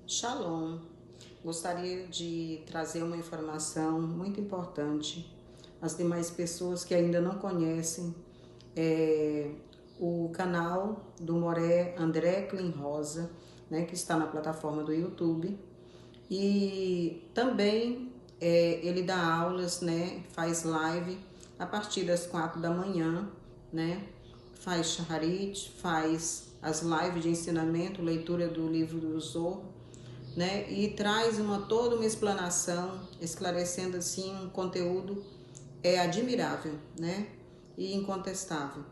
Shalom. Gostaria de trazer uma informação muito importante às demais pessoas que ainda não conhecem o canal do Moré André Clean Rosa, né, que está na plataforma do YouTube. E também ele dá aulas, né, faz live a partir das 4 da manhã, né, faz shaharit, faz as lives de ensinamento, leitura do livro do Zohar, né, e traz toda uma explanação, esclarecendo assim um conteúdo admirável, né, e incontestável.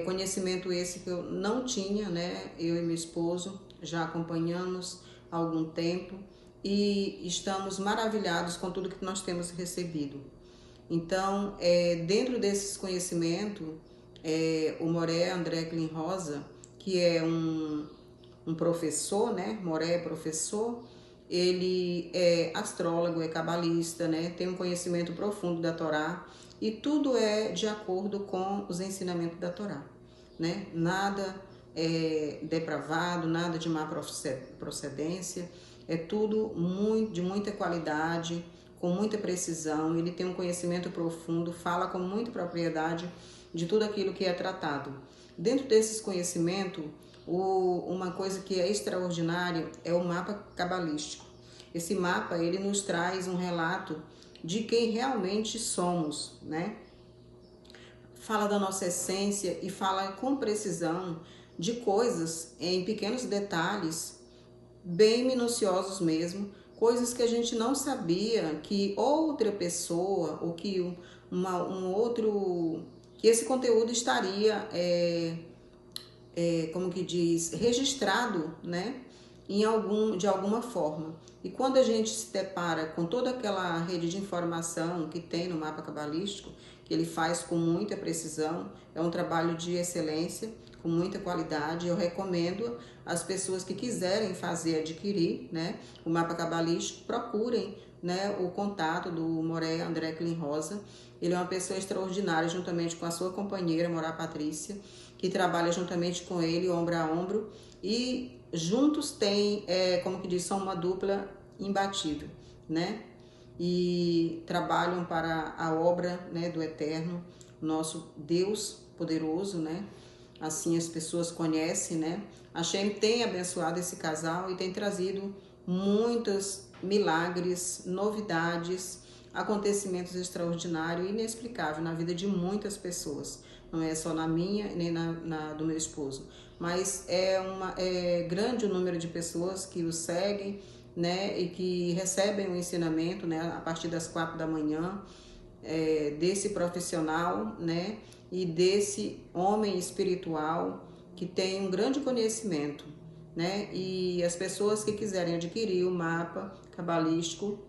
Conhecimento esse que eu não tinha, né, eu e meu esposo já acompanhamos há algum tempo e estamos maravilhados com tudo que nós temos recebido. Então, dentro desses conhecimentos, o Moré André Clean Rosa, que é um professor, né? Moré é professor, ele é astrólogo, é cabalista, né? Tem um conhecimento profundo da Torá e tudo é de acordo com os ensinamentos da Torá, né? Nada é depravado, nada de má procedência, é tudo de muita qualidade, com muita precisão. Ele tem um conhecimento profundo, fala com muita propriedade de tudo aquilo que é tratado. Dentro desses conhecimentos, uma coisa que é extraordinária é o mapa cabalístico. Esse mapa, ele nos traz um relato de quem realmente somos, né? Fala da nossa essência e fala com precisão de coisas em pequenos detalhes, bem minuciosos mesmo, coisas que a gente não sabia que outra pessoa ou que que esse conteúdo estaria como que diz, registrado, né, de alguma forma. E quando a gente se depara com toda aquela rede de informação que tem no mapa cabalístico, que ele faz com muita precisão, é um trabalho de excelência, com muita qualidade. Eu recomendo às pessoas que quiserem adquirir, né, o mapa cabalístico, procurem, né, o contato do Moré André Clean Rosa. Ele é uma pessoa extraordinária, juntamente com a sua companheira, Morá Patrícia, que trabalha juntamente com ele, ombro a ombro, e juntos tem, como que diz, são uma dupla imbatível, né? E trabalham para a obra, né, do Eterno, nosso Deus poderoso, né? Assim as pessoas conhecem, né? A Shem tem abençoado esse casal e tem trazido muitos milagres, novidades, acontecimentos extraordinários e inexplicáveis na vida de muitas pessoas. Não é só na minha nem na do meu esposo, mas é grande o número de pessoas que o seguem, né, e que recebem o ensinamento, né, a partir das 4 da manhã, desse profissional, né, e desse homem espiritual que tem um grande conhecimento, né, e as pessoas que quiserem adquirir o mapa cabalístico,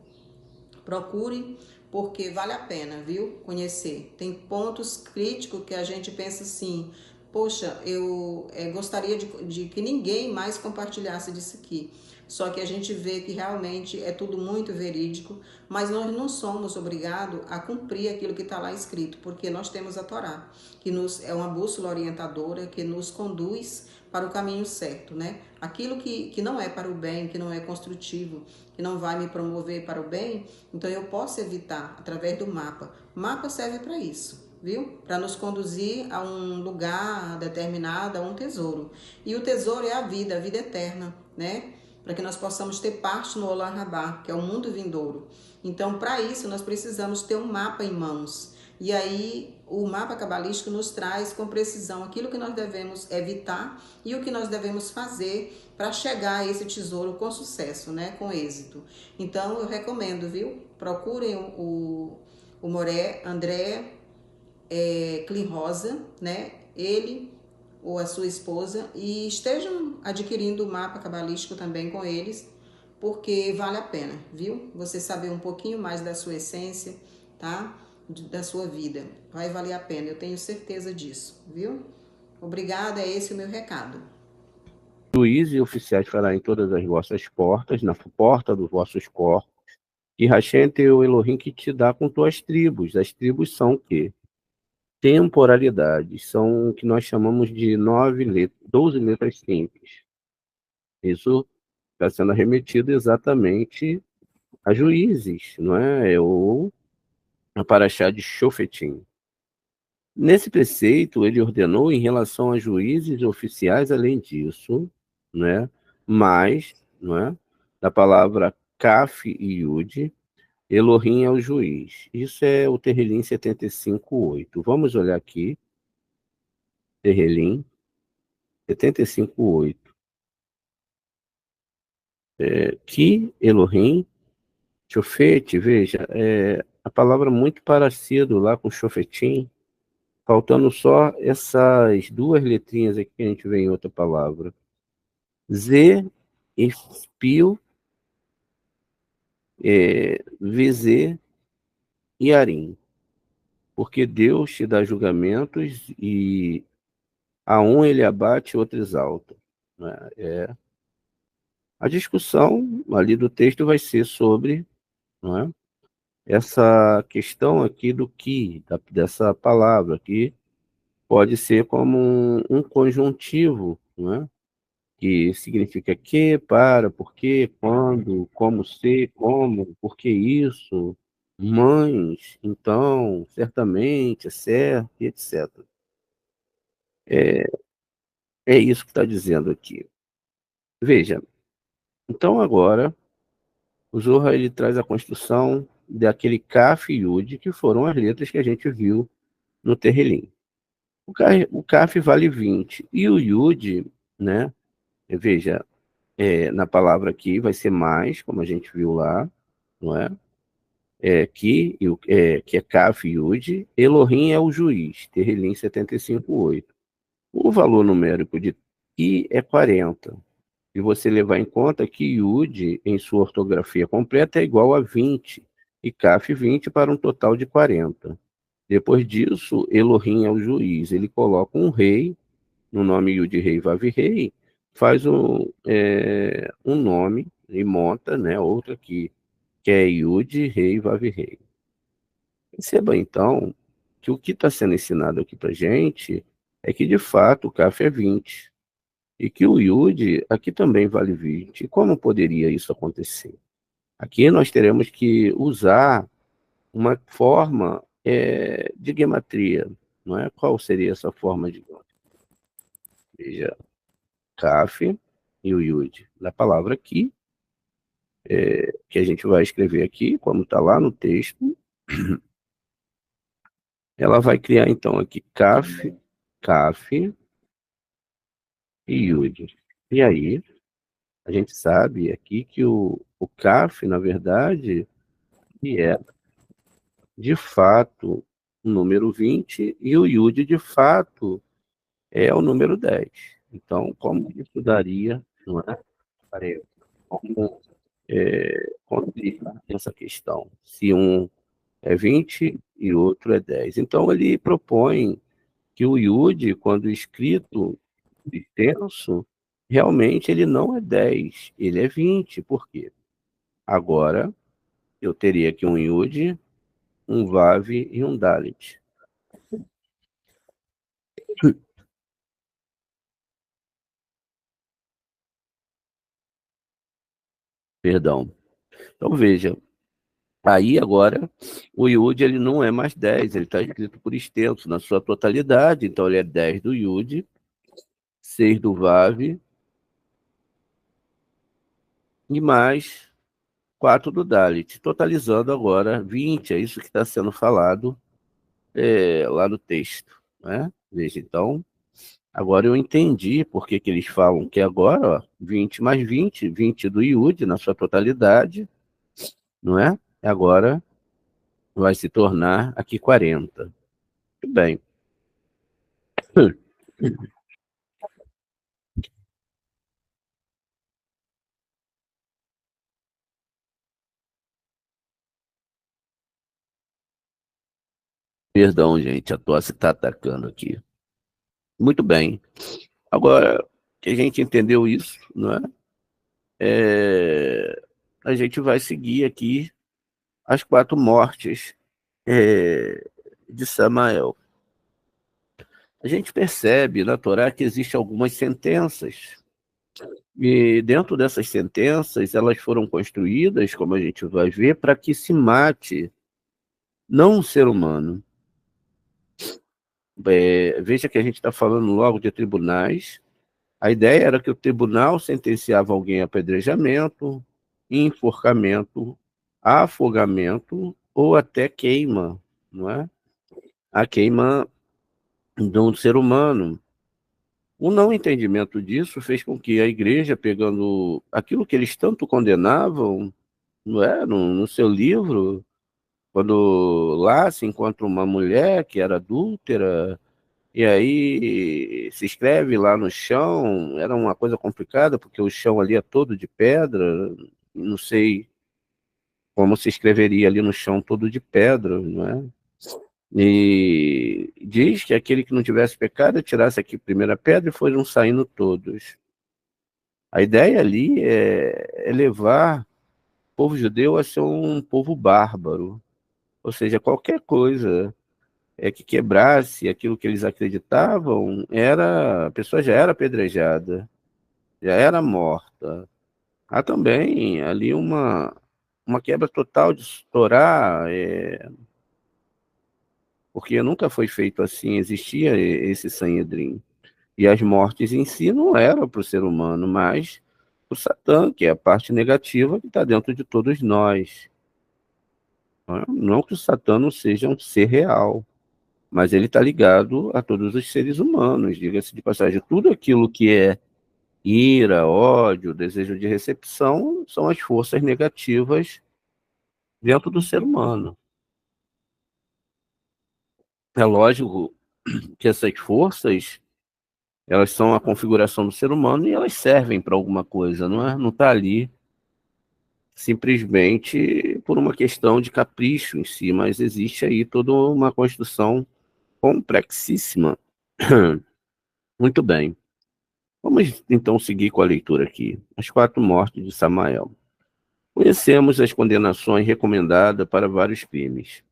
procure, porque vale a pena, viu? Conhecer. Tem pontos críticos que a gente pensa assim, poxa, eu gostaria de que ninguém mais compartilhasse disso aqui. Só que a gente vê que realmente é tudo muito verídico, mas nós não somos obrigados a cumprir aquilo que está lá escrito, porque nós temos a Torá, que é uma bússola orientadora, que nos conduz para o caminho certo, né? Aquilo que não é para o bem, que não é construtivo, que não vai me promover para o bem, então eu posso evitar através do mapa. O mapa serve para isso, viu? Para nos conduzir a um lugar determinado, a um tesouro. E o tesouro é a vida eterna, né? Para que nós possamos ter parte no Olam Rabá, que é o mundo vindouro. Então, para isso, nós precisamos ter um mapa em mãos. E aí, o mapa cabalístico nos traz com precisão aquilo que nós devemos evitar e o que nós devemos fazer para chegar a esse tesouro com sucesso, né? Com êxito. Então eu recomendo, viu? Procurem o Moré, André Clean Rosa, né? Ele ou a sua esposa e estejam adquirindo o mapa cabalístico também com eles, porque vale a pena, viu? Você saber um pouquinho mais da sua essência, tá? Da sua vida. Vai valer a pena, eu tenho certeza disso, viu? Obrigada, é esse o meu recado. Juízes e oficiais fará em todas as vossas portas, na porta dos vossos corpos, e Hashem teu Elohim que te dá com tuas tribos. As tribos são o quê? Temporalidades, são o que nós chamamos de 12 letras simples. Isso está sendo remetido exatamente a Juízes, não é? Ou a Paraxá de Shofetim. Nesse preceito, ele ordenou em relação a juízes e oficiais, além disso, né? Mas, não é? Da palavra Kaf e Yud, Elohim é o juiz. Isso é o Terrilim 75:8. Vamos olhar aqui, Terrilim 75:8. Que Elohim, Shofet, veja, a palavra muito parecido lá com Shofetim, faltando só essas duas letrinhas aqui que a gente vê em outra palavra. Z, Espio, VZ e Arim. Porque Deus te dá julgamentos e a um ele abate, outro exalta. Né? A discussão ali do texto vai ser sobre, não é? Essa questão aqui do que, dessa palavra aqui, pode ser como um conjuntivo, não é? Que significa que, para, por quê, quando, como ser, como, por que isso, mães, então, certamente, é certo, e etc. É isso que está dizendo aqui. Veja, então agora, o Zohar ele traz a construção daquele Kaf e Yud, que foram as letras que a gente viu no Terrilim. O Kaf vale 20, e o Yud, né, veja, na palavra aqui vai ser mais, como a gente viu lá, não é? Que é Kaf Yud, Elohim é o juiz, Terrilim 75:8. O valor numérico de Ki é 40. E você levar em conta que Yud, em sua ortografia completa, é igual a 20, e Kaf 20 para um total de 40. Depois disso, Elohim é o juiz. Ele coloca um rei, no nome Yud Rei Vav Rei, faz um nome e monta, né, outro aqui, que é Yud Rei Vav Rei. Perceba, então, que o que está sendo ensinado aqui para gente é que, de fato, o CAF é 20 e que o Yud aqui também vale 20. E como poderia isso acontecer? Aqui nós teremos que usar uma forma de gematria, não é? Qual seria essa forma de gematria? Veja, CAF e o Yud. Na palavra aqui, que a gente vai escrever aqui, como está lá no texto, ela vai criar então aqui CAF, CAF e Yud. E aí, a gente sabe aqui que o CAF, na verdade, ele é de fato o número 20 e o Yud, de fato, é o número 10. Então, como isso daria, não é? Como complica essa questão? Se um é 20 e outro é 10. Então, ele propõe que o Yud, quando escrito extenso, realmente ele não é 10, ele é 20. Por quê? Agora, eu teria aqui um Yud, um Vav e um Dalet. Perdão. Então, veja, aí agora o Yud ele não é mais 10, ele está escrito por extenso na sua totalidade, então ele é 10 do Yud, 6 do Vav e mais 4 do Dalet, totalizando agora 20, é isso que está sendo falado lá no texto, né? Veja, então, agora eu entendi por que que eles falam que agora, ó, 20 mais 20, 20 do Iude na sua totalidade, não é? Agora vai se tornar aqui 40. Muito bem. Perdão, gente, a tosse está atacando aqui. Muito bem. Agora que a gente entendeu isso, não é? A gente vai seguir aqui as 4 mortes de Samael. A gente percebe na Torá que existem algumas sentenças, e dentro dessas sentenças, elas foram construídas, como a gente vai ver, para que se mate não um ser humano. Veja que a gente está falando logo de tribunais. A ideia era que o tribunal sentenciava alguém a apedrejamento, enforcamento, afogamento ou até queima, não é? A queima de um ser humano. O não entendimento disso fez com que a igreja, pegando aquilo que eles tanto condenavam, não é, no seu livro, quando lá se encontra uma mulher que era adúltera, e aí se escreve lá no chão, era uma coisa complicada, porque o chão ali é todo de pedra, não sei como se escreveria ali no chão todo de pedra, não é? E diz que aquele que não tivesse pecado tirasse aqui a primeira pedra e foram saindo todos. A ideia ali é levar o povo judeu a ser um povo bárbaro, ou seja, qualquer coisa que quebrasse aquilo que eles acreditavam, a pessoa já era apedrejada, já era morta. Há também ali uma quebra total de Torá, porque nunca foi feito assim, existia esse Sanhedrin. E as mortes em si não eram para o ser humano, mas para o Satã, que é a parte negativa que está dentro de todos nós. Não que o Satã não seja um ser real, mas ele está ligado a todos os seres humanos. Diga-se de passagem, tudo aquilo que é ira, ódio, desejo de recepção, são as forças negativas dentro do ser humano. É lógico que essas forças, elas são a configuração do ser humano e elas servem para alguma coisa, não é? Não está ali simplesmente por uma questão de capricho em si, mas existe aí toda uma construção complexíssima. Muito bem. Vamos então seguir com a leitura aqui. As 4 mortes de Samael. Conhecemos as condenações recomendadas para vários crimes.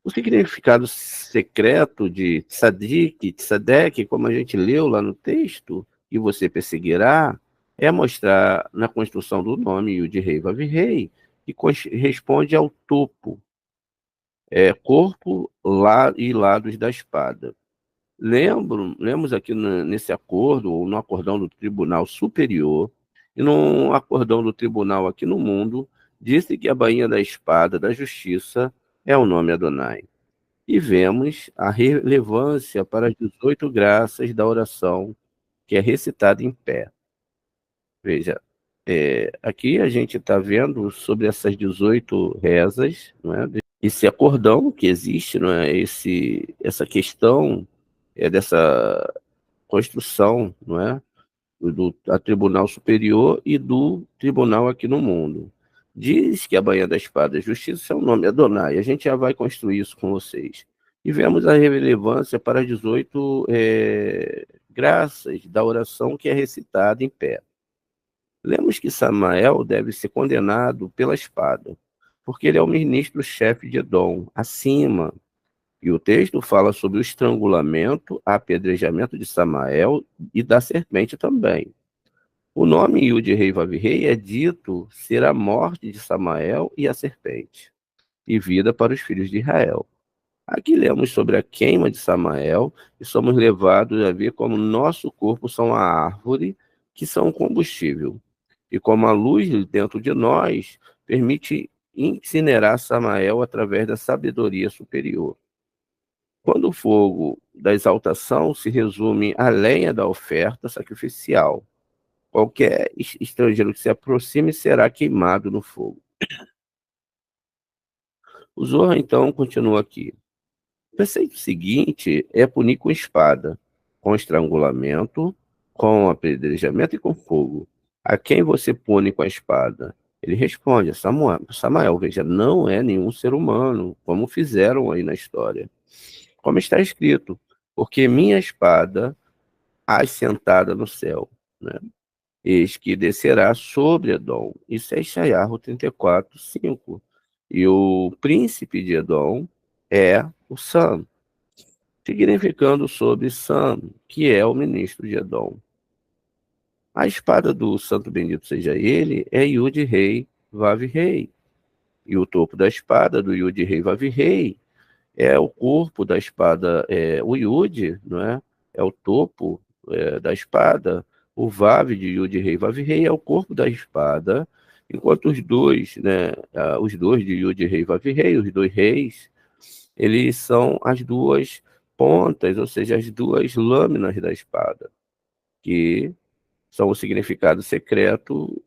O significado secreto de tzadik, tzadek, como a gente leu lá no texto, e você perseguirá, é mostrar na construção do nome Yud-Rei Vav-Rei, que corresponde ao topo, corpo e lados da espada. Lemos aqui nesse acordo, ou no acordão do Tribunal Superior, e no acordão do Tribunal aqui no mundo, disse que a bainha da espada da justiça é o nome Adonai. E vemos a relevância para as 18 graças da oração, que é recitada em pé. Veja, aqui a gente está vendo sobre essas 18 rezas, não é? Esse acordão que existe, não é? Essa questão dessa construção, não é? A Tribunal Superior e do Tribunal aqui no mundo. Diz que a Baía da Espada é Justiça é o nome Adonai. A gente já vai construir isso com vocês. E vemos a relevância para as 18 graças da oração que é recitada em pé. Lemos que Samael deve ser condenado pela espada, porque ele é o ministro-chefe de Edom, acima. E o texto fala sobre o estrangulamento, apedrejamento de Samael e da serpente também. O nome Yud-Rei Vav-Rei é dito ser a morte de Samael e a serpente, e vida para os filhos de Israel. Aqui lemos sobre a queima de Samael e somos levados a ver como nosso corpo são a árvore que são o combustível, e como a luz dentro de nós permite incinerar Samael através da sabedoria superior. Quando o fogo da exaltação se resume à lenha da oferta sacrificial, qualquer estrangeiro que se aproxime será queimado no fogo. O Zohar, então, continua aqui. O preceito seguinte é punir com espada, com estrangulamento, com apedrejamento e com fogo. A quem você pune com a espada? Ele responde, Samael, veja, não é nenhum ser humano, como fizeram aí na história. Como está escrito, porque minha espada assentada no céu, né? Eis que descerá sobre Edom. Isso é Isaiah 34, 5. E o príncipe de Edom é o Sam, significando sobre Sam, que é o ministro de Edom. A espada do santo bendito seja ele é Yud Rei, Vav Rei. E o topo da espada do Yud Rei, Vav Rei é o corpo da espada, o Yud, não é? É o topo da espada. O Vav de Yud Rei, Vav Rei é o corpo da espada, enquanto os dois, né, os dois de Yud Rei, Vav Rei, os dois reis, eles são as duas pontas, ou seja, as duas lâminas da espada, que são o significado secreto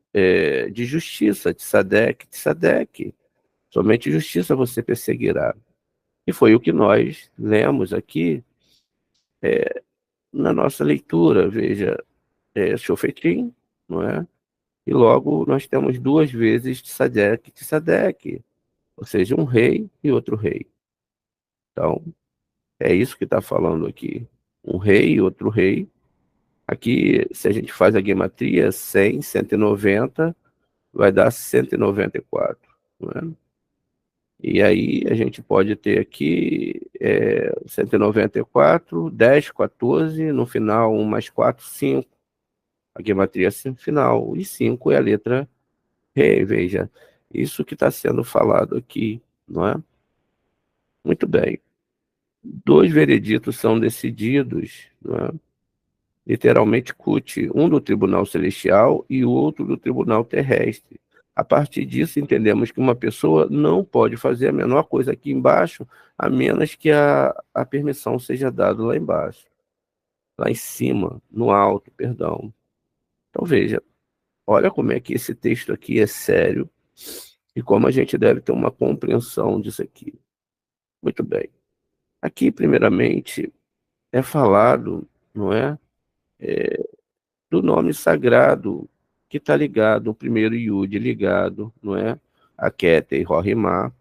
de justiça, tzadek, tzadek. Somente justiça você perseguirá. E foi o que nós lemos aqui na nossa leitura. Veja, Shofetim, não é? E logo nós temos duas vezes tzadek, tzadek, ou seja, um rei e outro rei. Então, é isso que está falando aqui. Um rei e outro rei. Aqui, se a gente faz a gematria, 100, 190, vai dar 194. Não é? E aí a gente pode ter aqui 194, 10, 14, no final 1 mais 4, 5. A gematria final. E 5 é a letra Rei. Veja, isso que está sendo falado aqui, não é? Muito bem. Dois vereditos são decididos, não é? Literalmente cut, um do tribunal celestial e o outro do tribunal terrestre. A partir disso, entendemos que uma pessoa não pode fazer a menor coisa aqui embaixo, a menos que a permissão seja dada lá embaixo, lá em cima, no alto, perdão. Então veja, olha como é que esse texto aqui é sério e como a gente deve ter uma compreensão disso aqui. Muito bem. Aqui, primeiramente, é falado, não é? Do nome sagrado que está ligado, o primeiro Yud ligado, não é? A Keter e Rorimá.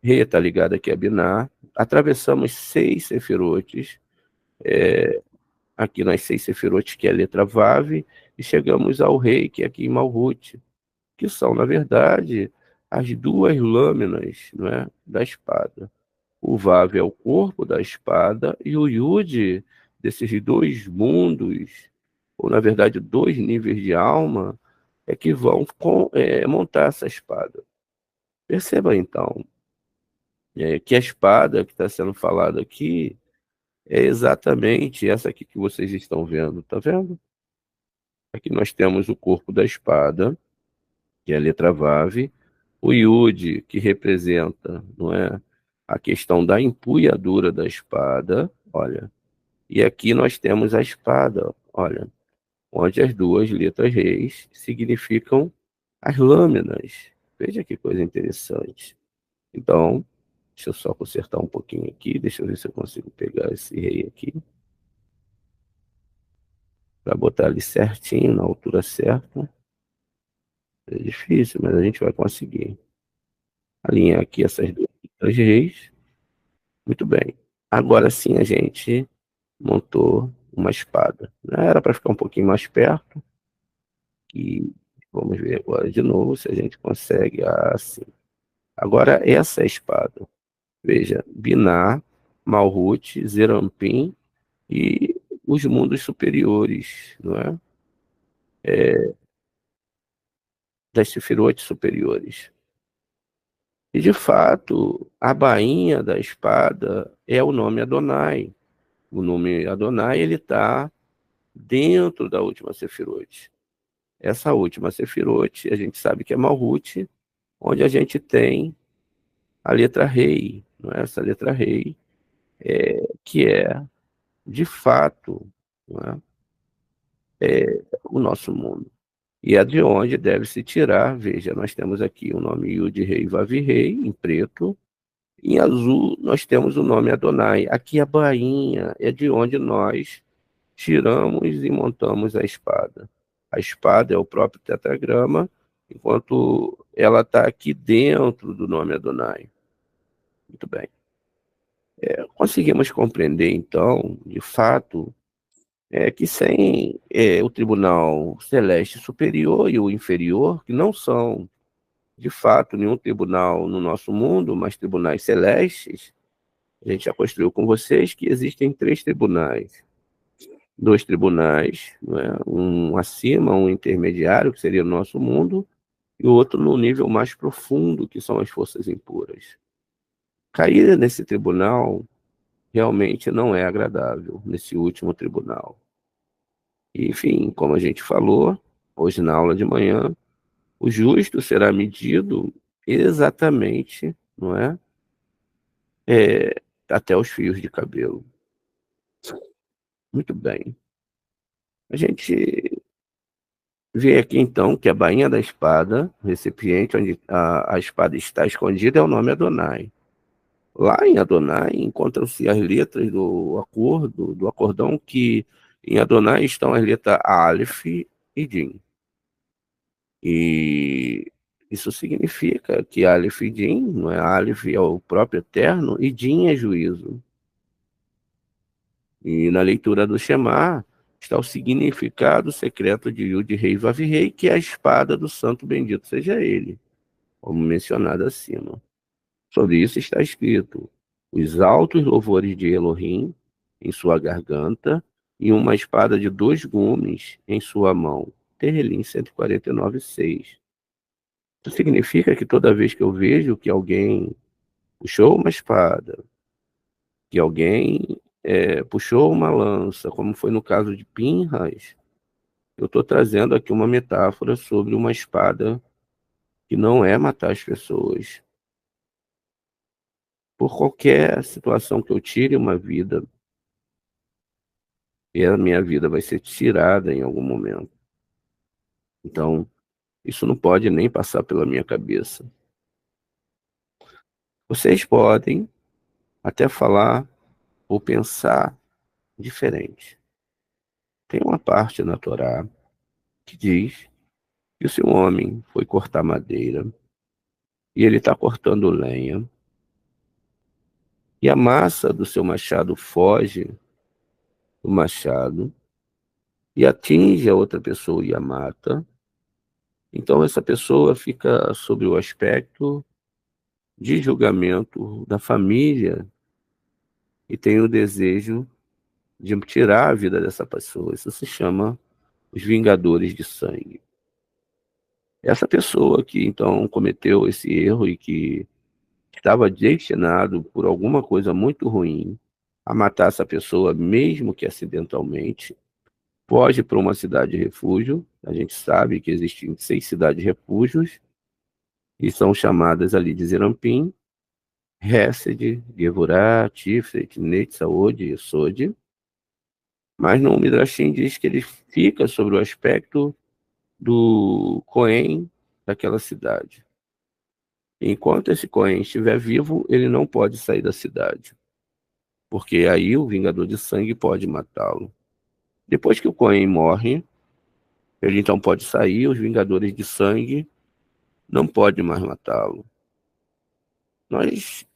Re está ligado aqui a Binar. Atravessamos 6 sefirotes, aqui nas 6 sefirotes, que é a letra Vav, e chegamos ao rei, que é aqui em Malhut, que são, na verdade, as duas lâminas, não é? Da espada. O Vav é o corpo da espada e o Yud, desses dois mundos, ou na verdade dois níveis de alma, é que vão montar essa espada. Perceba então que a espada que está sendo falada aqui é exatamente essa aqui que vocês estão vendo, tá vendo? Aqui nós temos o corpo da espada, que é a letra Vav, o Yud, que representa, não é, a questão da empunhadura da espada, olha. E aqui nós temos a espada, olha, onde as duas letras reis significam as lâminas. Veja que coisa interessante. Então, deixa eu só consertar um pouquinho aqui, deixa eu ver se eu consigo pegar esse rei aqui, para botar ali certinho, na altura certa. É difícil, mas a gente vai conseguir. Alinhar aqui essas duas letras reis. Muito bem. Agora sim a gente montou uma espada. Era para ficar um pouquinho mais perto. E vamos ver agora de novo se a gente consegue assim. Agora essa é a espada. Veja, Binar, Malhut, Zerampim e os mundos superiores, não é? Das Sefirotes superiores. E de fato, a bainha da espada é o nome Adonai. O nome Adonai ele está dentro da última Sefirote. Essa última Sefirote, a gente sabe que é Malhut, onde a gente tem a letra Rei, não é? Essa letra Rei que é, de fato, não o nosso mundo. E é de onde deve se tirar, veja, nós temos aqui o nome Yud Rei Vav Rei, em preto, em azul nós temos o nome Adonai. Aqui a bainha é de onde nós tiramos e montamos a espada. A espada é o próprio tetragrama, enquanto ela está aqui dentro do nome Adonai. Muito bem. Conseguimos compreender, então, de fato, que sem o tribunal celeste superior e o inferior, que não são, de fato, nenhum tribunal no nosso mundo, mas tribunais celestes, a gente já construiu com vocês que existem 3 tribunais. 2 tribunais, não é? Um acima, um intermediário, que seria o nosso mundo, e o outro no nível mais profundo, que são as forças impuras. Cair nesse tribunal realmente não é agradável, nesse último tribunal. E, enfim, como a gente falou, hoje na aula de manhã, o justo será medido exatamente, não é? Até os fios de cabelo. Muito bem. A gente vê aqui então que a bainha da espada, o recipiente onde a espada está escondida, é o nome Adonai. Lá em Adonai encontram-se as letras do acordão, que em Adonai estão as letras Aleph e Din. E isso significa que Aleph e Din, não é? Aleph é o próprio eterno e Din é juízo. E na leitura do Shema está o significado secreto de Yud Rei Vav Rei, que é a espada do santo bendito seja ele, como mencionado acima. Sobre isso está escrito: os altos louvores de Elohim em sua garganta e uma espada de 2 gumes em sua mão. Terelim 149:6. Isso significa que toda vez que eu vejo que alguém puxou uma espada, que alguém puxou uma lança, como foi no caso de Pinhas, eu estou trazendo aqui uma metáfora sobre uma espada que não é matar as pessoas. Por qualquer situação que eu tire uma vida, e a minha vida vai ser tirada em algum momento. Então, isso não pode nem passar pela minha cabeça. Vocês podem até falar ou pensar diferente. Tem uma parte na Torá que diz que se um homem foi cortar madeira e ele está cortando lenha, e a massa do seu machado foge do machado e atinge a outra pessoa e a mata, então essa pessoa fica sob o aspecto de julgamento da família e tem o desejo de tirar a vida dessa pessoa. Isso se chama os vingadores de sangue. Essa pessoa que então cometeu esse erro e que estava destinado por alguma coisa muito ruim a matar essa pessoa, mesmo que acidentalmente, foge para uma cidade de refúgio. A gente sabe que existem 6 cidades de refúgios, e são chamadas ali de Zerampim, Hesed, Gevurah, Tiferet, Netzahod e Sod. Mas no Midrashim diz que ele fica sobre o aspecto do Cohen daquela cidade. Enquanto esse Cohen estiver vivo, ele não pode sair da cidade, porque aí o Vingador de Sangue pode matá-lo. Depois que o Cohen morre, ele então pode sair, os Vingadores de Sangue não podem mais matá-lo. Nós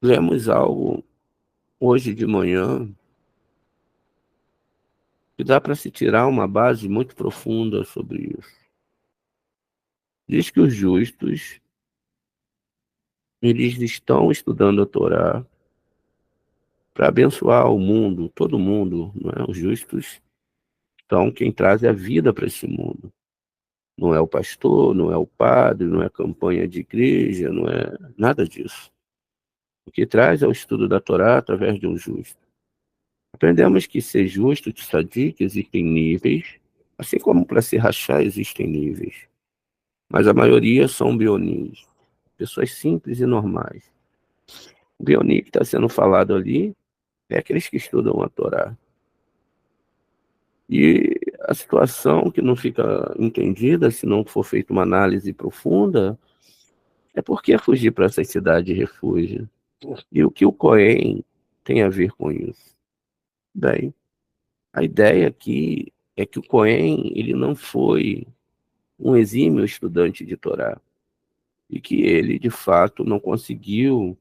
lemos algo hoje de manhã que dá para se tirar uma base muito profunda sobre isso. Diz que os justos, eles estão estudando a Torá para abençoar o mundo, todo mundo, não é? Os justos, então quem traz é a vida para esse mundo. Não é o pastor, não é o padre, não é campanha de igreja, não é nada disso. O que traz é o estudo da Torá através de um justo. Aprendemos que ser justo, tzadik, existem níveis, assim como para se rachar existem níveis. Mas a maioria são bionis, pessoas simples e normais. O Bionic que está sendo falado ali é aqueles que estudam a Torá. E a situação que não fica entendida, se não for feita uma análise profunda, é por que fugir para essas cidades de refúgio? E o que o Cohen tem a ver com isso? Bem, a ideia aqui é que o Cohen ele não foi um exímio estudante de Torá e que ele, de fato, não conseguiu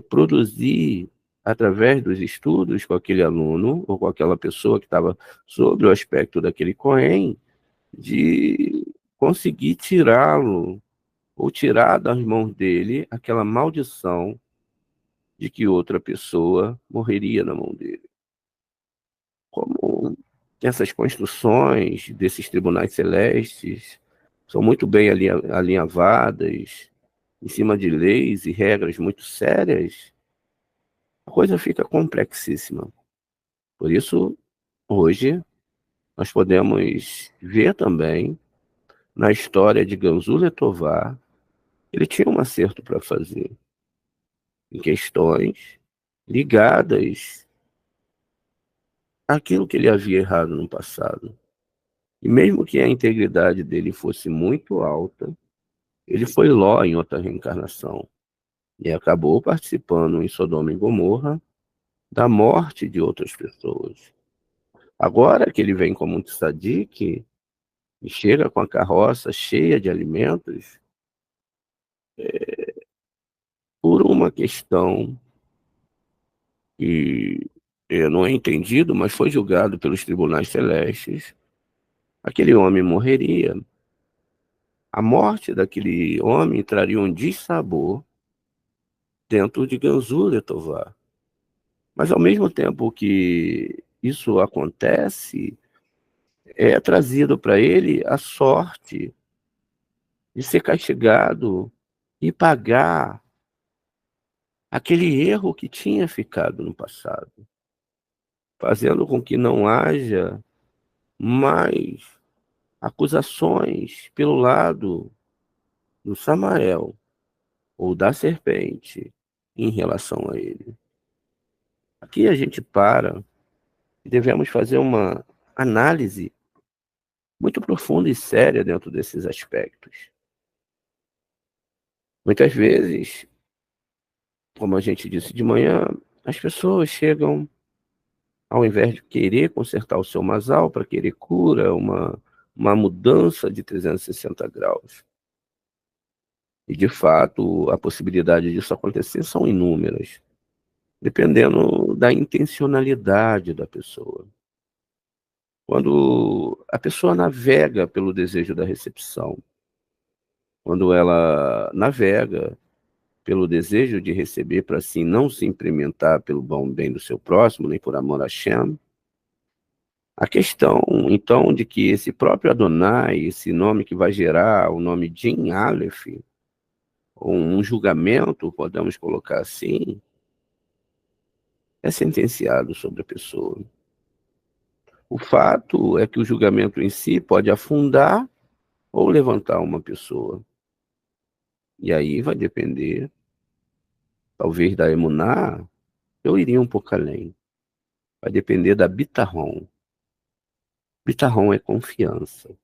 produzir, através dos estudos com aquele aluno ou com aquela pessoa que estava sobre o aspecto daquele Cohen, de conseguir tirá-lo ou tirar das mãos dele aquela maldição de que outra pessoa morreria na mão dele. Como essas construções desses tribunais celestes são muito bem alinhavadas, em cima de leis e regras muito sérias, a coisa fica complexíssima. Por isso, hoje, nós podemos ver também, na história de Gansu Letová, ele tinha um acerto para fazer em questões ligadas àquilo que ele havia errado no passado. E mesmo que a integridade dele fosse muito alta, ele foi Ló em outra reencarnação e acabou participando em Sodoma e Gomorra da morte de outras pessoas. Agora que ele vem como um tzadik e chega com a carroça cheia de alimentos, por uma questão que não é entendido, mas foi julgado pelos tribunais celestes, aquele homem morreria. A morte daquele homem traria um dissabor dentro de Gansu Letová. Mas ao mesmo tempo que isso acontece, é trazido para ele a sorte de ser castigado e pagar aquele erro que tinha ficado no passado, fazendo com que não haja mais acusações pelo lado do Samael ou da serpente em relação a ele. Aqui a gente para e devemos fazer uma análise muito profunda e séria dentro desses aspectos. Muitas vezes, como a gente disse de manhã, as pessoas chegam, ao invés de querer consertar o seu masal, para querer cura, uma mudança de 360 graus. E, de fato, a possibilidade disso acontecer são inúmeras, dependendo da intencionalidade da pessoa. Quando a pessoa navega pelo desejo da recepção, quando ela navega pelo desejo de receber para assim não se implementar pelo bom bem do seu próximo, nem por amor a Hashem, a questão, então, de que esse próprio Adonai, esse nome que vai gerar o nome Jin Aleph, ou um julgamento, podemos colocar assim, é sentenciado sobre a pessoa. O fato é que o julgamento em si pode afundar ou levantar uma pessoa. E aí vai depender, talvez, da emuná, eu iria um pouco além. Vai depender da bitarrom. Bitarrom é confiança.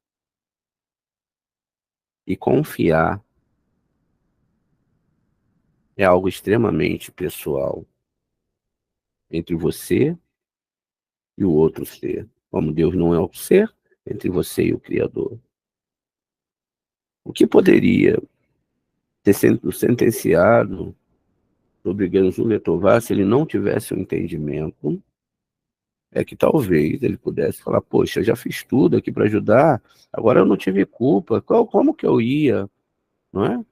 E confiar é algo extremamente pessoal entre você e o outro ser. Como Deus não é o ser, entre você e o Criador. O que poderia ter sido sentenciado sobre Gansu Letová se ele não tivesse um entendimento é que talvez ele pudesse falar, poxa, eu já fiz tudo aqui para ajudar, agora eu não tive culpa, como que eu ia, não é?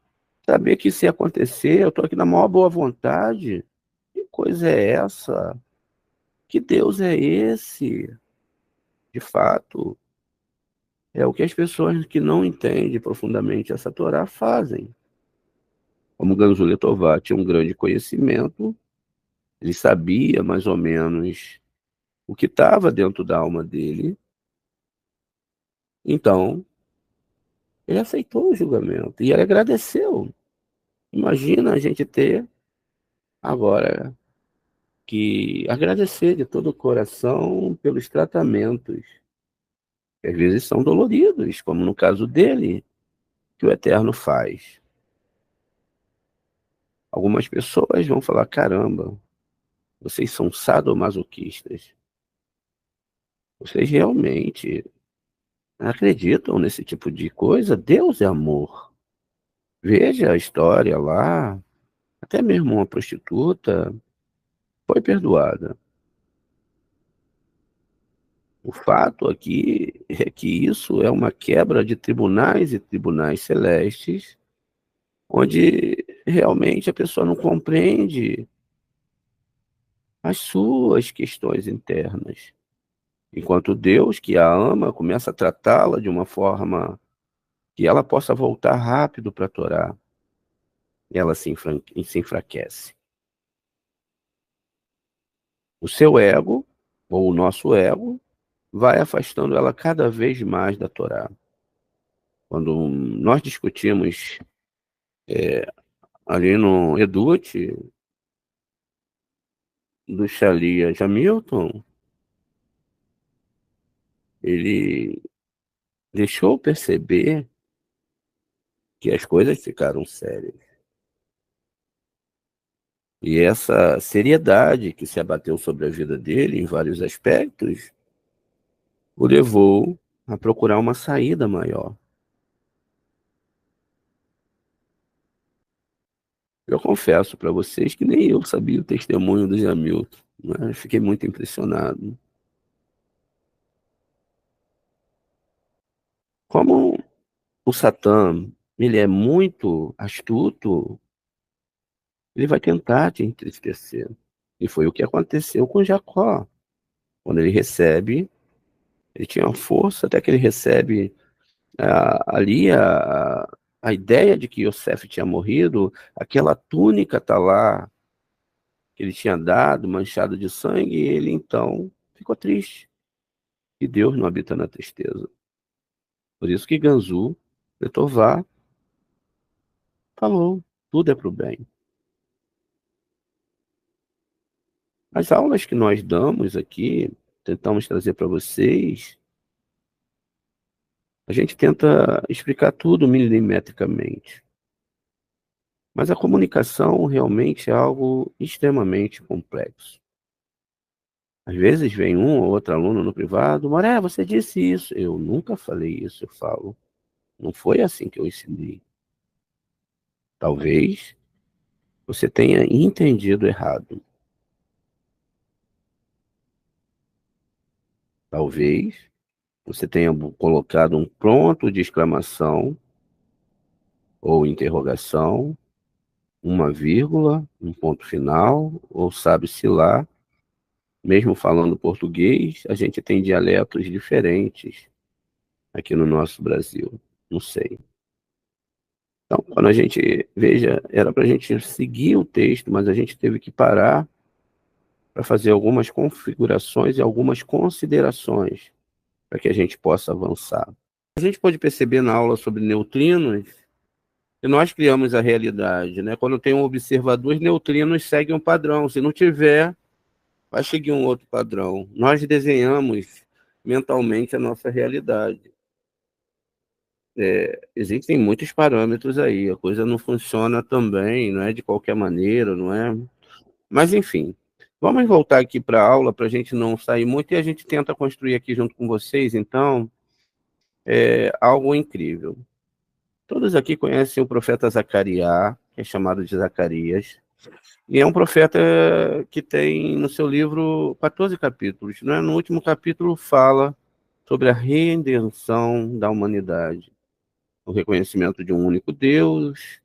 Saber que se acontecer, eu estou aqui na maior boa vontade, que coisa é essa? Que Deus é esse? De fato, é o que as pessoas que não entendem profundamente essa Torá fazem. Como Gansu Letová tinha um grande conhecimento, ele sabia mais ou menos o que estava dentro da alma dele, então ele aceitou o julgamento e ele agradeceu. Imagina a gente ter Agora, que agradecer de todo o coração pelos tratamentos, que às vezes são doloridos, como no caso dele, que o Eterno faz. Algumas pessoas vão falar: caramba, vocês são sadomasoquistas. Vocês realmente acreditam nesse tipo de coisa? Deus é amor. Veja a história lá, até mesmo uma prostituta foi perdoada. O fato aqui é que isso é uma quebra de tribunais e tribunais celestes, onde realmente a pessoa não compreende as suas questões internas. Enquanto Deus, que a ama, começa a tratá-la de uma forma que ela possa voltar rápido para a Torá, ela se enfraquece. O seu ego, ou o nosso ego, vai afastando ela cada vez mais da Torá. Quando nós discutimos ali no Edut, do Shalia Jamilton, ele deixou perceber que as coisas ficaram sérias. E essa seriedade que se abateu sobre a vida dele em vários aspectos o levou a procurar uma saída maior. Eu confesso para vocês que nem eu sabia o testemunho do Jamilton, né? Fiquei muito impressionado. Como o Satã, ele é muito astuto, ele vai tentar te entristecer. E foi o que aconteceu com Jacó. Quando ele recebe, ele tinha força até que ele recebe ali a ideia de que Yosef tinha morrido, aquela túnica tá lá, que ele tinha dado, manchado de sangue, e ele então ficou triste. E Deus não habita na tristeza. Por isso que Ganzu, Letová, falou, tudo é para o bem. As aulas que nós damos aqui, tentamos trazer para vocês, a gente tenta explicar tudo milimetricamente. Mas a comunicação realmente é algo extremamente complexo. Às vezes vem um ou outro aluno no privado, Moré, você disse isso. Eu nunca falei isso, eu falo. Não foi assim que eu ensinei. Talvez você tenha entendido errado. Talvez você tenha colocado um ponto de exclamação ou interrogação, uma vírgula, um ponto final, ou sabe-se lá, mesmo falando português, a gente tem dialetos diferentes aqui no nosso Brasil. Não sei. Então, quando a gente, veja, era para a gente seguir o texto, mas a gente teve que parar para fazer algumas configurações e algumas considerações para que a gente possa avançar. A gente pode perceber na aula sobre neutrinos que nós criamos a realidade, né? Quando tem um observador, os neutrinos seguem um padrão. Se não tiver, vai seguir um outro padrão. Nós desenhamos mentalmente a nossa realidade. Existem muitos parâmetros aí, a coisa não funciona também, não é de qualquer maneira, não é? Mas, enfim, vamos voltar aqui para a aula para a gente não sair muito e a gente tenta construir aqui junto com vocês, então, algo incrível. Todos aqui conhecem o profeta Zacarias, que é chamado de Zacarias, e é um profeta que tem no seu livro 14 capítulos, né? No último capítulo fala sobre a redenção da humanidade, o reconhecimento de um único Deus,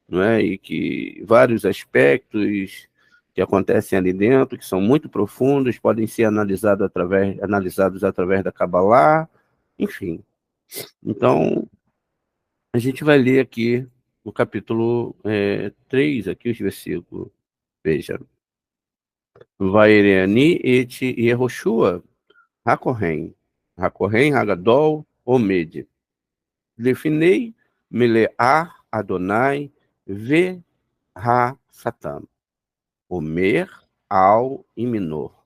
não é? E que vários aspectos que acontecem ali dentro, que são muito profundos, podem ser analisados através da Kabbalah, enfim. Então, a gente vai ler aqui no capítulo 3, aqui os versículos. Veja. Vaireni et Yehoshua, Hakohen, Hakohen Hagadol, Omed. Definei Melear Adonai Ve Ha Satan. Omer al Iminor,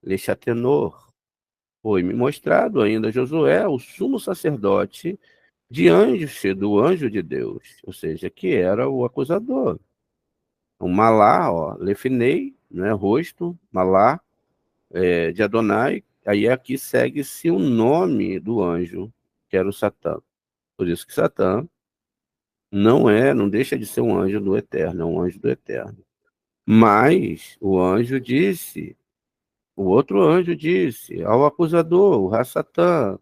Lechatenor. Foi-me mostrado ainda Josué, o sumo sacerdote, do anjo de Deus, ou seja, que era o acusador. O Malá, ó, Lefinei, né, rosto, Malá, de Adonai, aí aqui segue-se o nome do anjo, que era o Satã. Por isso que Satã não deixa de ser um anjo do Eterno, é um anjo do Eterno. Mas o outro anjo disse ao acusador, o Rassatã,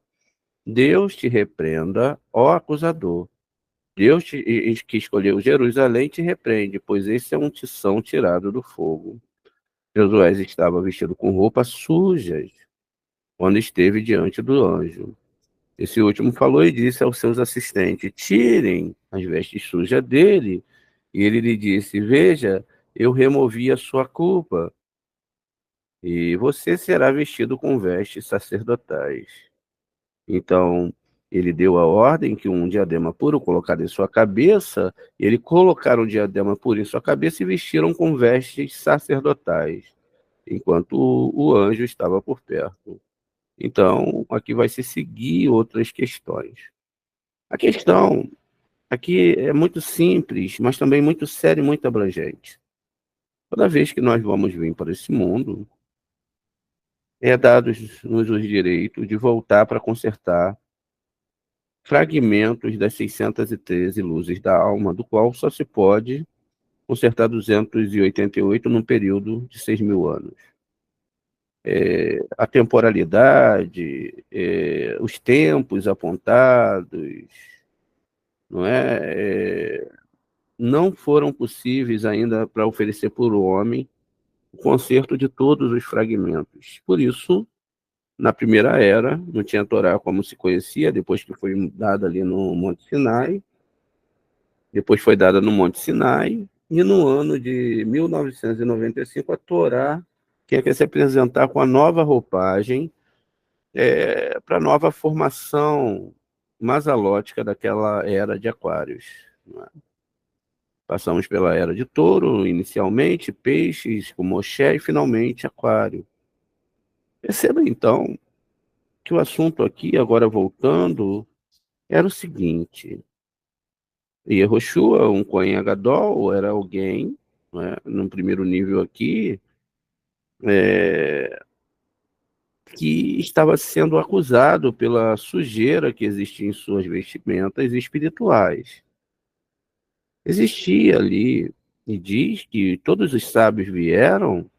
Deus te repreenda, ó acusador. Que escolheu Jerusalém te repreende, pois esse é um tição tirado do fogo. Josué estava vestido com roupas sujas quando esteve diante do anjo. Esse último falou e disse aos seus assistentes: tirem as vestes sujas dele. E ele lhe disse: veja, eu removi a sua culpa, e você será vestido com vestes sacerdotais. Então, ele deu a ordem que um diadema puro colocado em sua cabeça, e ele colocaram um diadema puro em sua cabeça e vestiram com vestes sacerdotais, enquanto o anjo estava por perto. Então, aqui vai se seguir outras questões. A questão aqui é muito simples, mas também muito séria e muito abrangente. Toda vez que nós vamos vir para esse mundo, é dado-nos o direito de voltar para consertar fragmentos das 613 luzes da alma, do qual só se pode consertar 288 num período de 6.000 anos. A temporalidade, os tempos apontados, não não foram possíveis ainda para oferecer por o homem o conserto de todos os fragmentos. Por isso, na primeira era, não tinha Torá como se conhecia, depois que foi dada ali no Monte Sinai, depois foi dada no Monte Sinai, e no ano de 1995, a Torá tinha que se apresentar com a nova roupagem para a nova formação masalótica daquela era de Aquários. Né? Passamos pela era de Touro, inicialmente, Peixes, com Moshe e finalmente Aquário. Perceba então que o assunto aqui, agora voltando, era o seguinte: Yehoshua, um Kohen Gadol, era alguém, né, num primeiro nível aqui, é, que estava sendo acusado pela sujeira que existia em suas vestimentas espirituais. Existia ali, e diz que todos os sábios vieram,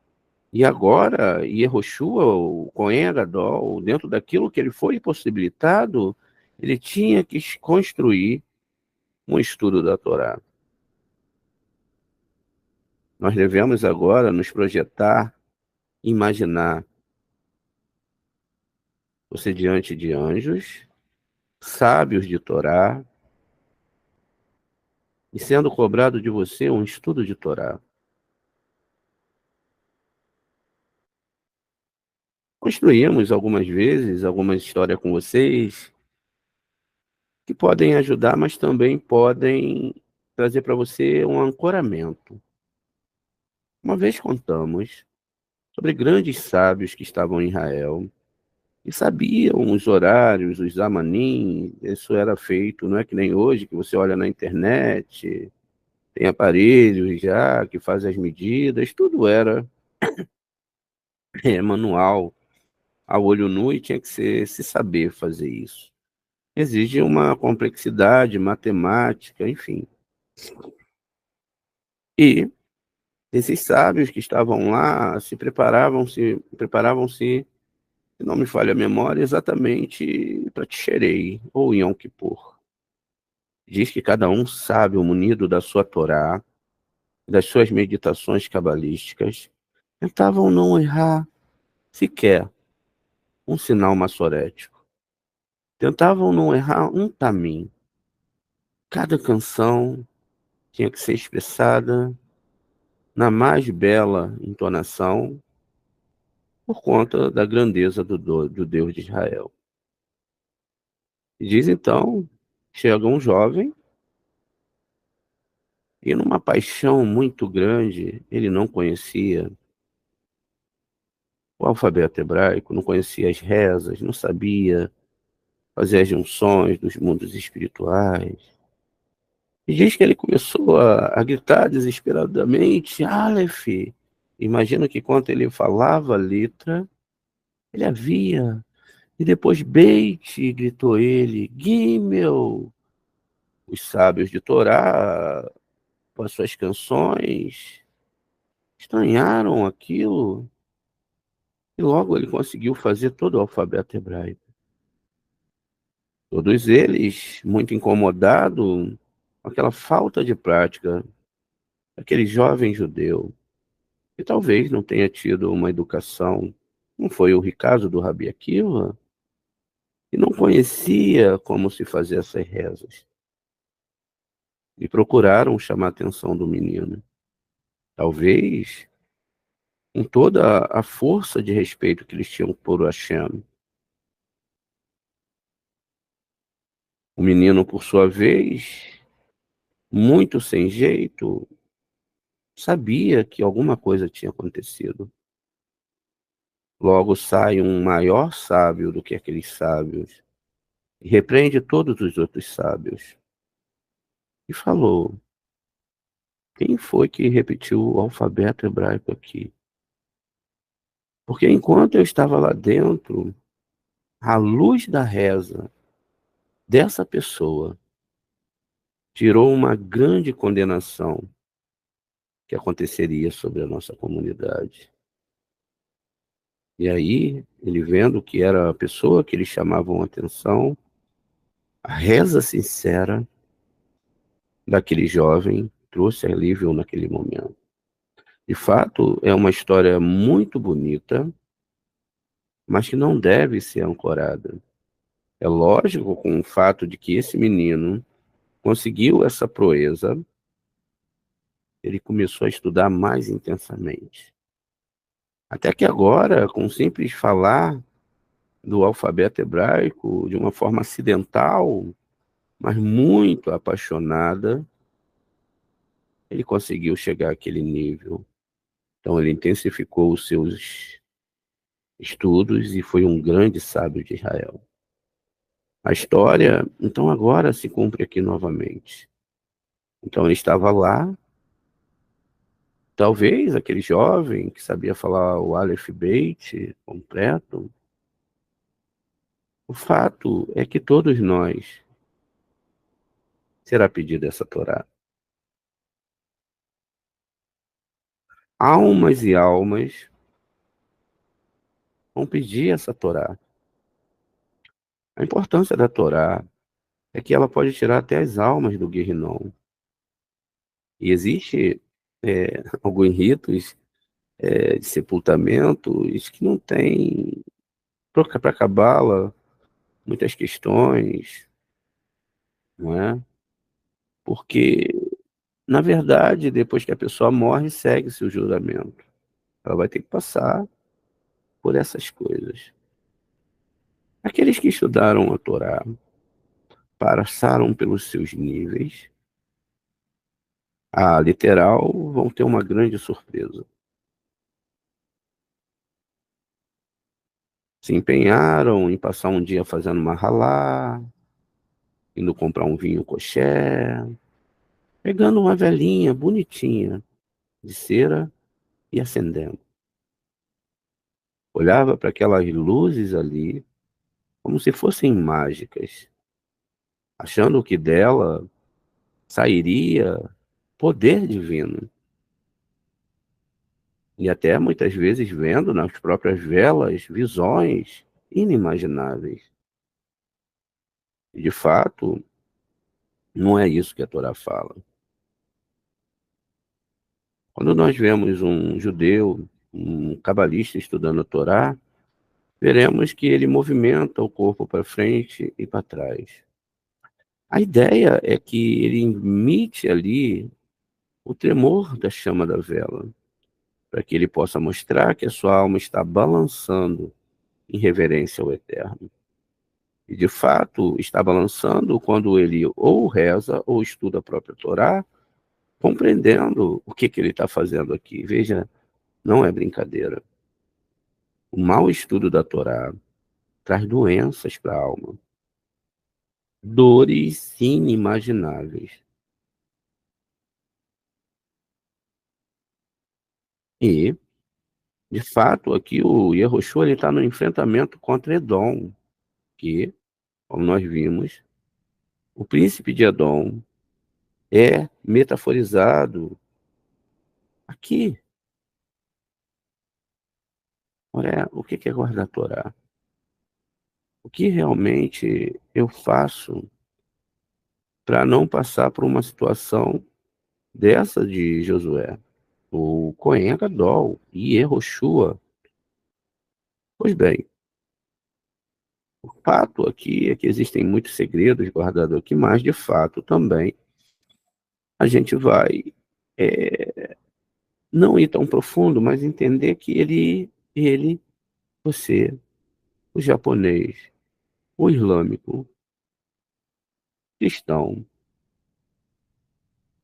e agora Yehoshua, o Kohen Gadol, dentro daquilo que ele foi possibilitado, ele tinha que construir um estudo da Torá. Nós devemos agora nos projetar, imaginar você diante de anjos, sábios de Torá, e sendo cobrado de você um estudo de Torá. Construímos algumas vezes alguma história com vocês que podem ajudar, mas também podem trazer para você um ancoramento. Uma vez contamos sobre grandes sábios que estavam em Israel e sabiam os horários, os zamanim, isso era feito, não é que nem hoje, que você olha na internet, tem aparelhos já que fazem as medidas, tudo era manual, a olho nu, e tinha que se saber fazer isso. Exige uma complexidade matemática, enfim. E esses sábios que estavam lá preparavam-se, se não me falha a memória, exatamente para Tisherei, ou Yom Kippur. Diz que cada um sábio, munido da sua Torá, das suas meditações cabalísticas, tentavam não errar sequer um sinal maçorético. Tentavam não errar um tamim. Cada canção tinha que ser expressada na mais bela entonação por conta da grandeza do Deus de Israel. E diz então, chega um jovem E numa paixão muito grande, ele não conhecia o alfabeto hebraico, não conhecia as rezas, não sabia fazer as junções dos mundos espirituais. E diz que ele começou a gritar desesperadamente, Aleph. Imagina que quando ele falava a letra, ele havia. E depois Beit, gritou ele, Gimel. Os sábios de Torá, com as suas canções, estranharam aquilo. E logo ele conseguiu fazer todo o alfabeto hebraico. Todos eles, muito incomodados com aquela falta de prática daquele jovem judeu, que talvez não tenha tido uma educação, não foi o caso do Rabi Akiva, e não conhecia como se fazia essas rezas. E procuraram chamar a atenção do menino. Talvez com toda a força de respeito que eles tinham por Hashem. O menino, por sua vez, muito sem jeito, sabia que alguma coisa tinha acontecido. Logo sai um maior sábio do que aqueles sábios e repreende todos os outros sábios. E falou: quem foi que repetiu o alfabeto hebraico aqui? Porque enquanto eu estava lá dentro, a luz da reza dessa pessoa tirou uma grande condenação que aconteceria sobre a nossa comunidade. E aí, ele vendo que era a pessoa que eles chamavam a atenção, a reza sincera daquele jovem trouxe alívio naquele momento. De fato, é uma história muito bonita, mas que não deve ser ancorada. É lógico com o fato de que esse menino conseguiu essa proeza, ele começou a estudar mais intensamente. Até que agora, com o simples falar do alfabeto hebraico de uma forma acidental, mas muito apaixonada, ele conseguiu chegar àquele nível. Então ele intensificou os seus estudos e foi um grande sábio de Israel. A história, então, agora se cumpre aqui novamente. Então ele estava lá, talvez aquele jovem que sabia falar o Aleph Beit completo. O fato é que todos nós será pedida essa Torá. Almas e almas vão pedir essa Torá. A importância da Torá é que ela pode tirar até as almas do Guerrinom. E existe alguns ritos de sepultamentos que não tem, para cabala, muitas questões, não é? Porque, na verdade, depois que a pessoa morre, segue-se o juramento. Ela vai ter que passar por essas coisas. Aqueles que estudaram a Torá passaram pelos seus níveis, a literal, vão ter uma grande surpresa. Se empenharam em passar um dia fazendo uma ralá, indo comprar um vinho kosher, pegando uma velinha bonitinha de cera e acendendo. Olhava para aquelas luzes ali como se fossem mágicas, achando que dela sairia poder divino. E até muitas vezes vendo nas próprias velas visões inimagináveis. E de fato, não é isso que a Torá fala. Quando nós vemos um judeu, um cabalista estudando a Torá, veremos que ele movimenta o corpo para frente e para trás. A ideia é que ele imite ali o tremor da chama da vela, para que ele possa mostrar que a sua alma está balançando em reverência ao Eterno. E de fato está balançando quando ele ou reza ou estuda a própria Torá, compreendendo o que ele está fazendo aqui. Veja, não é brincadeira. O mau estudo da Torá traz doenças para a alma, dores inimagináveis. E, de fato, aqui o Yehoshua está no enfrentamento contra Edom, que, como nós vimos, o príncipe de Edom é metaforizado aqui. Olha, o que é guardar a Torá? O que realmente eu faço para não passar por uma situação dessa de Josué? O Cohen Gadol e Yehoshua. Pois bem, o fato aqui é que existem muitos segredos guardados aqui, mas de fato também a gente vai não ir tão profundo, mas entender que ele, você, o japonês, o islâmico, cristão,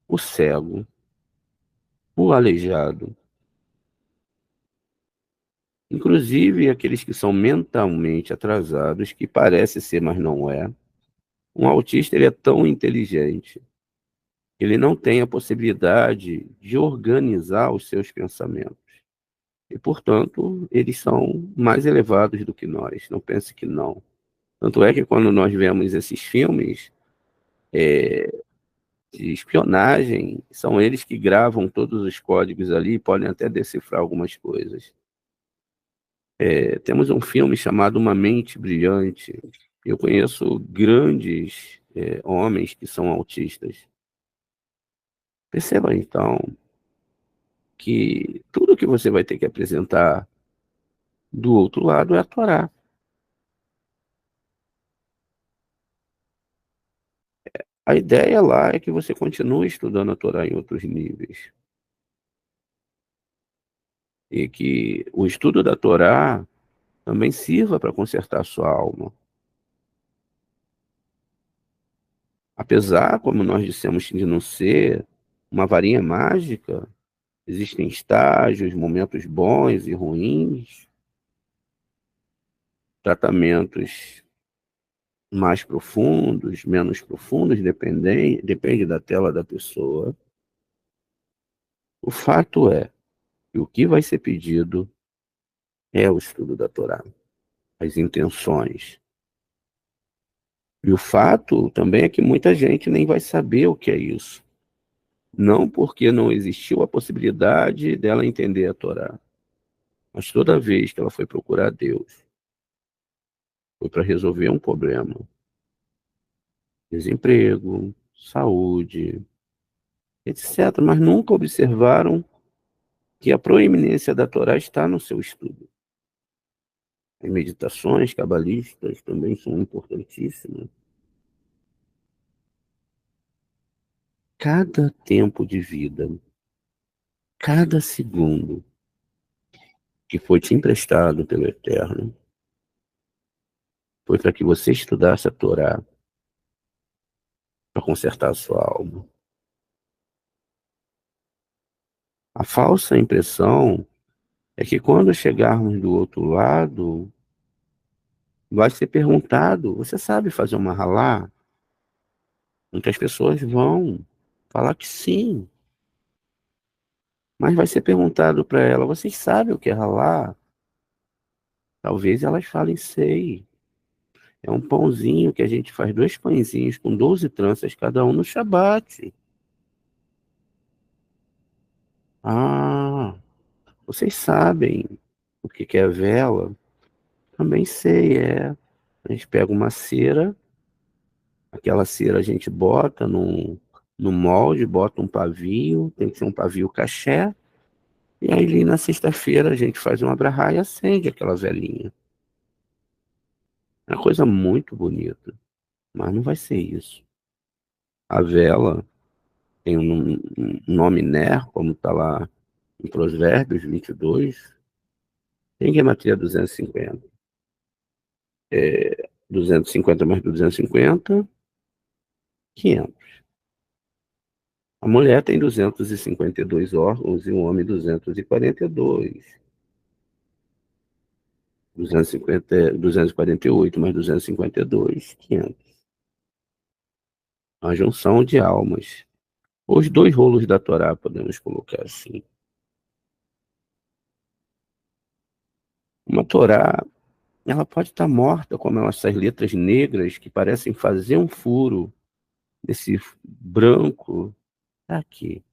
o cego, o aleijado, inclusive aqueles que são mentalmente atrasados, que parece ser, mas não é. Um autista, ele é tão inteligente, ele não tem a possibilidade de organizar os seus pensamentos. E, portanto, eles são mais elevados do que nós. Não pense que não. Tanto é que quando nós vemos esses filmes de espionagem, são eles que gravam todos os códigos ali e podem até decifrar algumas coisas. Temos um filme chamado Uma Mente Brilhante. Eu conheço grandes homens que são autistas. Perceba, então, que tudo que você vai ter que apresentar do outro lado é a Torá. A ideia lá é que você continue estudando a Torá em outros níveis. E que o estudo da Torá também sirva para consertar a sua alma. Apesar, como nós dissemos, de não ser uma varinha mágica, existem estágios, momentos bons e ruins, tratamentos mais profundos, menos profundos, depende da tela da pessoa. O fato é que o que vai ser pedido é o estudo da Torá, as intenções. E o fato também é que muita gente nem vai saber o que é isso. Não porque não existiu a possibilidade dela entender a Torá, mas toda vez que ela foi procurar Deus, foi para resolver um problema. Desemprego, saúde, etc. Mas nunca observaram que a proeminência da Torá está no seu estudo. As meditações cabalistas também são importantíssimas. Cada tempo de vida, cada segundo que foi te emprestado pelo Eterno, foi para que você estudasse a Torá, para consertar a sua alma. A falsa impressão é que quando chegarmos do outro lado, vai ser perguntado: você sabe fazer uma halá? Muitas pessoas vão falar que sim, mas vai ser perguntado para ela: vocês sabem o que é halá? Talvez elas falem: sei. É um pãozinho que a gente faz, 2 pãezinhos com 12 tranças cada um no Shabat. Ah, vocês sabem o que é vela? Também sei, é. A gente pega uma cera, aquela cera a gente bota no molde, bota um pavio, tem que ser um pavio caché, e aí ali na sexta-feira a gente faz uma brahá e acende aquela velinha. É uma coisa muito bonita, mas não vai ser isso. A vela tem um nome Ner, como está lá em Provérbios 22, tem gematria 250. 250 mais 250, 500. A mulher tem 252 órgãos e o homem 242. 248 mais 252, 500. A junção de almas. Os dois rolos da Torá, podemos colocar assim. Uma Torá, ela pode estar morta, como essas letras negras que parecem fazer um furo nesse branco. Tá aqui.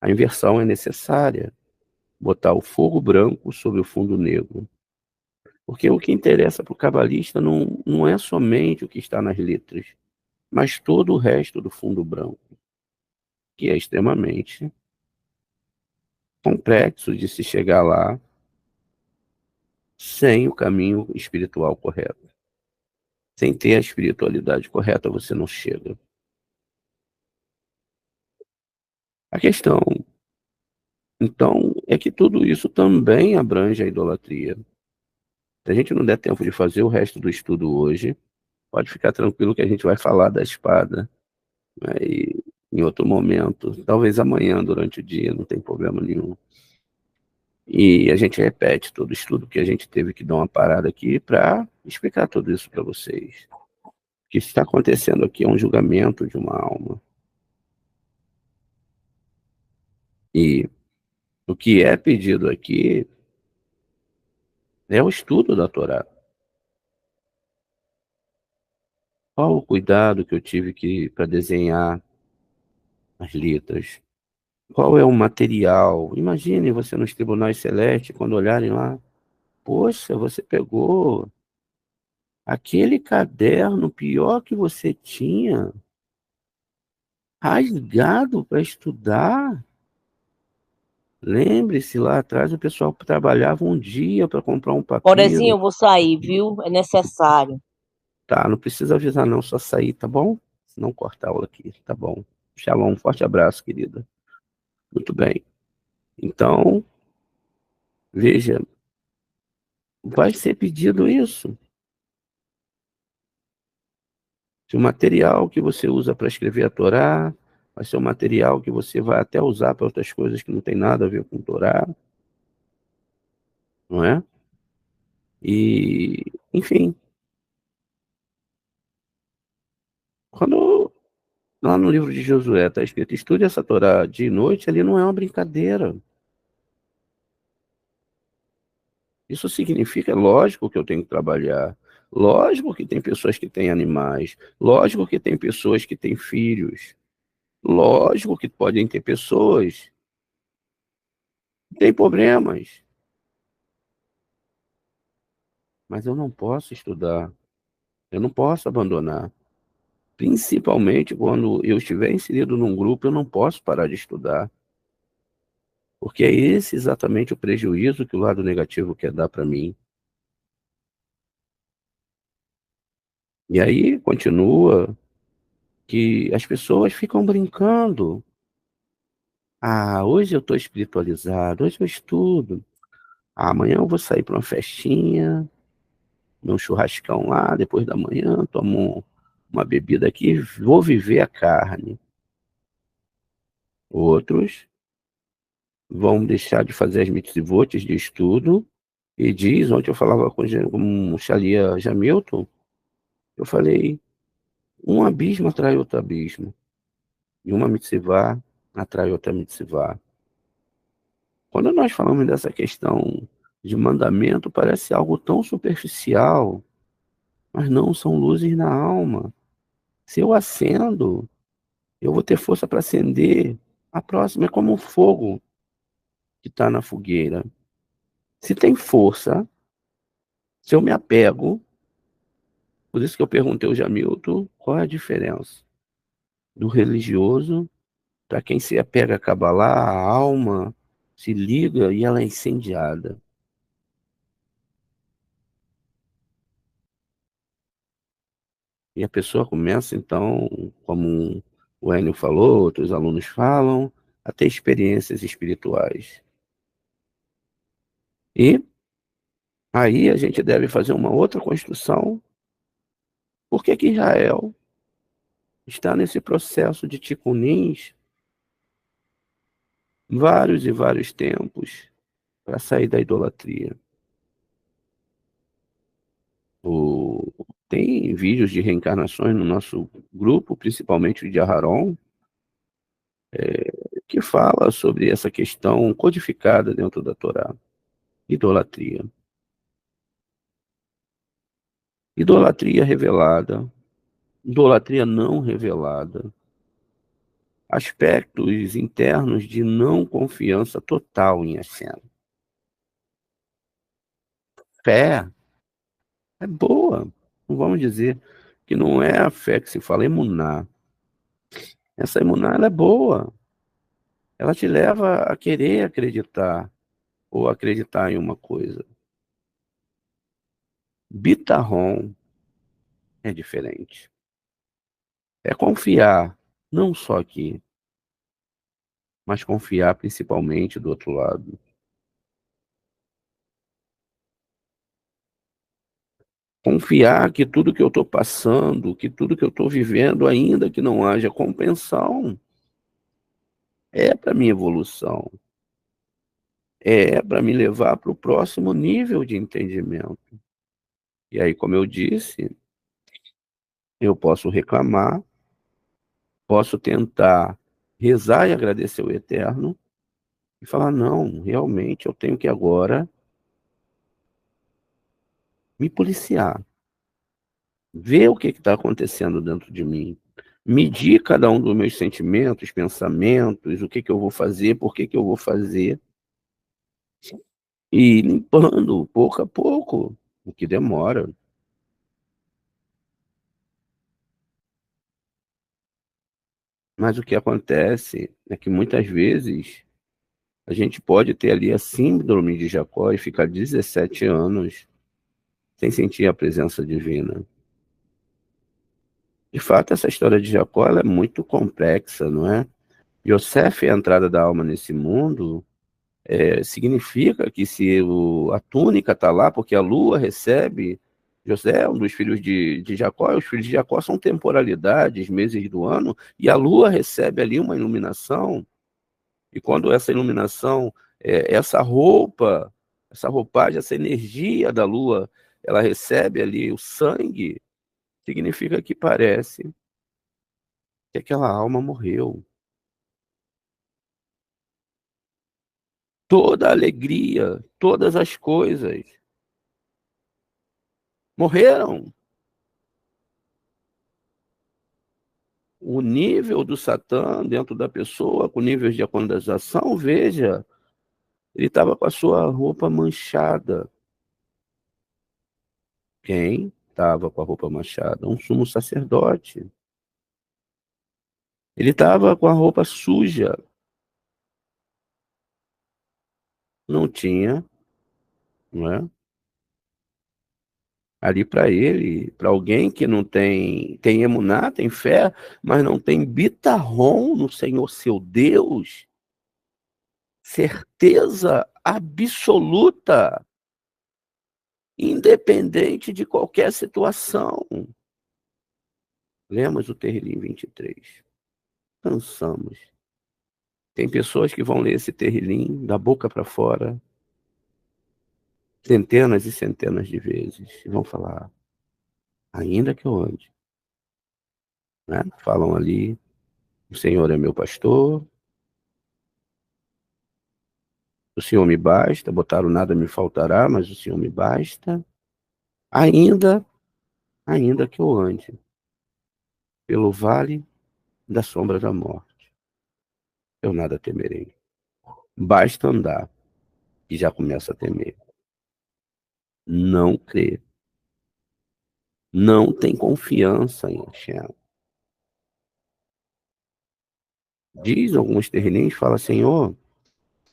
A inversão é necessária. Botar o fogo branco sobre o fundo negro. Porque o que interessa para o cabalista não é somente o que está nas letras, mas todo o resto do fundo branco, que é extremamente complexo de se chegar lá sem o caminho espiritual correto. Sem ter a espiritualidade correta, você não chega. A questão, então, é que tudo isso também abrange a idolatria. Se a gente não der tempo de fazer o resto do estudo hoje, pode ficar tranquilo que a gente vai falar da espada, né, e em outro momento, talvez amanhã durante o dia, não tem problema nenhum. E a gente repete todo o estudo que a gente teve que dar uma parada aqui para explicar tudo isso para vocês. O que está acontecendo aqui é um julgamento de uma alma. E o que é pedido aqui é o estudo da Torá. Qual o cuidado que eu tive para desenhar as letras? Qual é o material? Imagine você nos tribunais celestes, quando olharem lá, poxa, você pegou aquele caderno pior que você tinha, rasgado para estudar. Lembre-se, lá atrás o pessoal trabalhava um dia para comprar um Porezinho, papiro. eu vou sair, viu? É necessário. Tá, não precisa avisar não, só sair, tá bom? Não cortar a aula aqui, tá bom. Shalom, um forte abraço, querida. Muito bem. Então, veja, vai ser pedido isso. Se o material que você usa para escrever a Torá vai ser um material que você vai até usar para outras coisas que não tem nada a ver com Torá, não é? E, enfim, quando lá no livro de Josué está escrito, estude essa Torá de noite, ali não é uma brincadeira. Isso significa, lógico que eu tenho que trabalhar, lógico que tem pessoas que têm animais, lógico que tem pessoas que têm filhos, lógico que podem ter pessoas que têm problemas, mas eu não posso estudar, eu não posso abandonar. Principalmente quando eu estiver inserido num grupo, eu não posso parar de estudar, porque é esse exatamente o prejuízo que o lado negativo quer dar para mim. E aí continua que as pessoas ficam brincando. Ah, hoje eu estou espiritualizado, hoje eu estudo. Ah, amanhã eu vou sair para uma festinha, num churrascão lá, depois da manhã, tomo uma bebida aqui, vou viver a carne. Outros vão deixar de fazer as mitzvot de estudo e diz, ontem eu falava com o Shalia Jamilton, eu falei, um abismo atrai outro abismo, e uma mitzvah atrai outra mitzvah. Quando nós falamos dessa questão de mandamento, parece algo tão superficial, mas não, são luzes na alma. Se eu acendo, eu vou ter força para acender. A próxima é como um fogo que está na fogueira. Se tem força, se eu me apego, por isso que eu perguntei ao Jamilton qual é a diferença do religioso para quem se apega a Kabbalah, a alma se liga e ela é incendiada. E a pessoa começa, então, como o Enio falou, outros alunos falam, a ter experiências espirituais. E aí a gente deve fazer uma outra construção. Por que que Israel está nesse processo de ticunins vários e vários tempos para sair da idolatria. Tem vídeos de reencarnações no nosso grupo, principalmente o de Aharon, que fala sobre essa questão codificada dentro da Torá. Idolatria. Idolatria revelada, idolatria não revelada, aspectos internos de não confiança total em Hashem. Fé é boa, não vamos dizer que não é a fé que se fala, emuná. Essa emuná ela é boa, ela te leva a querer acreditar ou acreditar em uma coisa. Bitahon é diferente. É confiar, não só aqui, mas confiar principalmente do outro lado. Confiar que tudo que eu estou passando, que tudo que eu estou vivendo, ainda que não haja compreensão, é para minha evolução, é para me levar para o próximo nível de entendimento. E aí, como eu disse, eu posso reclamar, posso tentar rezar e agradecer o Eterno e falar, não, realmente eu tenho que agora me policiar, ver o que está acontecendo dentro de mim, medir cada um dos meus sentimentos, pensamentos, o que eu vou fazer, por que eu vou fazer, e ir limpando pouco a pouco, o que demora. Mas o que acontece é que muitas vezes a gente pode ter ali a síndrome de Jacó e ficar 17 anos sem sentir a presença divina. De fato, essa história de Jacó ela é muito complexa, não é? Yosef, a entrada da alma nesse mundo, significa que se a túnica está lá, porque a lua recebe, José, um dos filhos de Jacó, os filhos de Jacó são temporalidades, meses do ano, e a lua recebe ali uma iluminação, e quando essa iluminação, essa roupagem, essa energia da lua, ela recebe ali o sangue, significa que parece que aquela alma morreu. Toda a alegria, todas as coisas morreram. O nível do Satã dentro da pessoa, com níveis de acondensação, veja, ele estava com a sua roupa manchada. Quem estava com a roupa manchada? Um sumo sacerdote. Ele estava com a roupa suja. Não tinha, não é? Ali para ele, para alguém que não tem emuná, tem fé, mas não tem bitarrom no Senhor seu Deus, certeza absoluta, independente de qualquer situação. Lemos o Terrilim 23. Cansamos. Tem pessoas que vão ler esse Terrilim da boca para fora centenas e centenas de vezes e vão falar, ainda que eu ande. Né? Falam ali, o Senhor é meu pastor, o Senhor me basta, botaram nada me faltará, mas o Senhor me basta. Ainda que eu ande pelo vale da sombra da morte, eu nada temerei. Basta andar e já começa a temer. Não crê. Não tem confiança em Hashem. Diz alguns terrenos, fala, Senhor,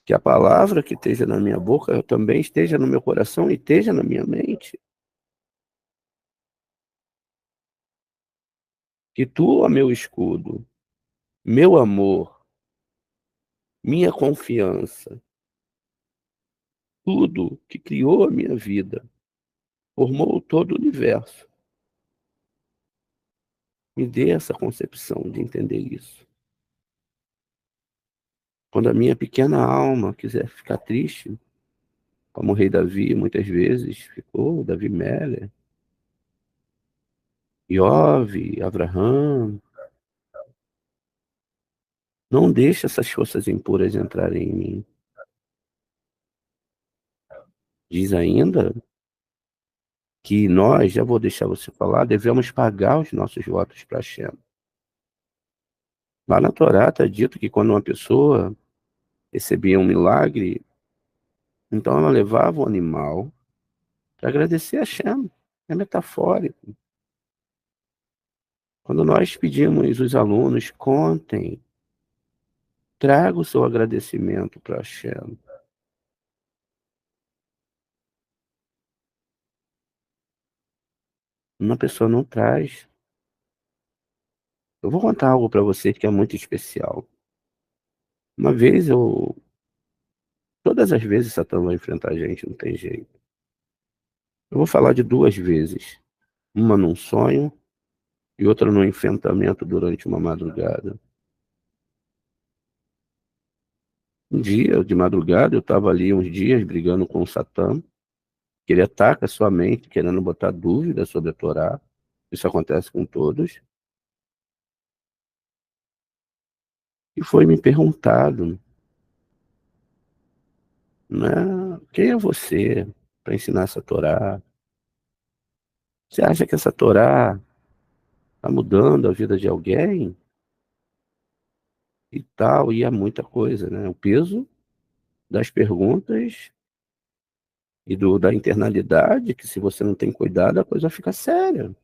que a palavra que esteja na minha boca também esteja no meu coração e esteja na minha mente. Que tu, ó meu escudo, meu amor, minha confiança, tudo que criou a minha vida, formou todo o universo. Me dê essa concepção de entender isso. Quando a minha pequena alma quiser ficar triste, como o rei Davi muitas vezes ficou, Davi Meller, Iove, Abraham, não deixe essas forças impuras entrarem em mim. Diz ainda que nós, já vou deixar você falar, devemos pagar os nossos votos para Hashem. Lá na Torá está dito que quando uma pessoa recebia um milagre, então ela levava o animal para agradecer a Hashem. É metafórico. Quando nós pedimos os alunos, contem, traga o seu agradecimento para Hashem. Uma pessoa não traz. Eu vou contar algo para vocês que é muito especial. Uma vez todas as vezes Satã vai enfrentar a gente, não tem jeito. Eu vou falar de duas vezes. Uma num sonho e outra num enfrentamento durante uma madrugada. Um dia, de madrugada, eu estava ali uns dias brigando com o Satã, que ele ataca a sua mente, querendo botar dúvida sobre a Torá. Isso acontece com todos. E foi me perguntado, né, quem é você para ensinar essa Torá? Você acha que essa Torá está mudando a vida de alguém? E tal, e é muita coisa, né? O peso das perguntas e da internalidade, que se você não tem cuidado, a coisa fica séria.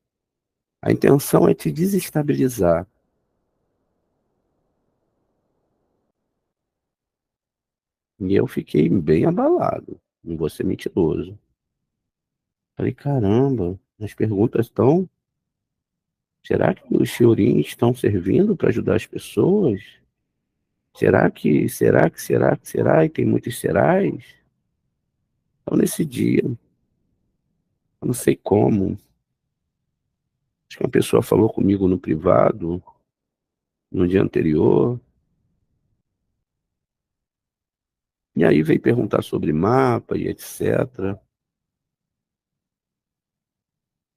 A intenção é te desestabilizar. E eu fiquei bem abalado, não vou ser mentiroso. Falei, caramba, as perguntas estão. Será que os shiurins estão servindo para ajudar as pessoas? Será? E tem muitos serais? Então, nesse dia, eu não sei como, acho que uma pessoa falou comigo no privado, no dia anterior, e aí veio perguntar sobre mapa e etc.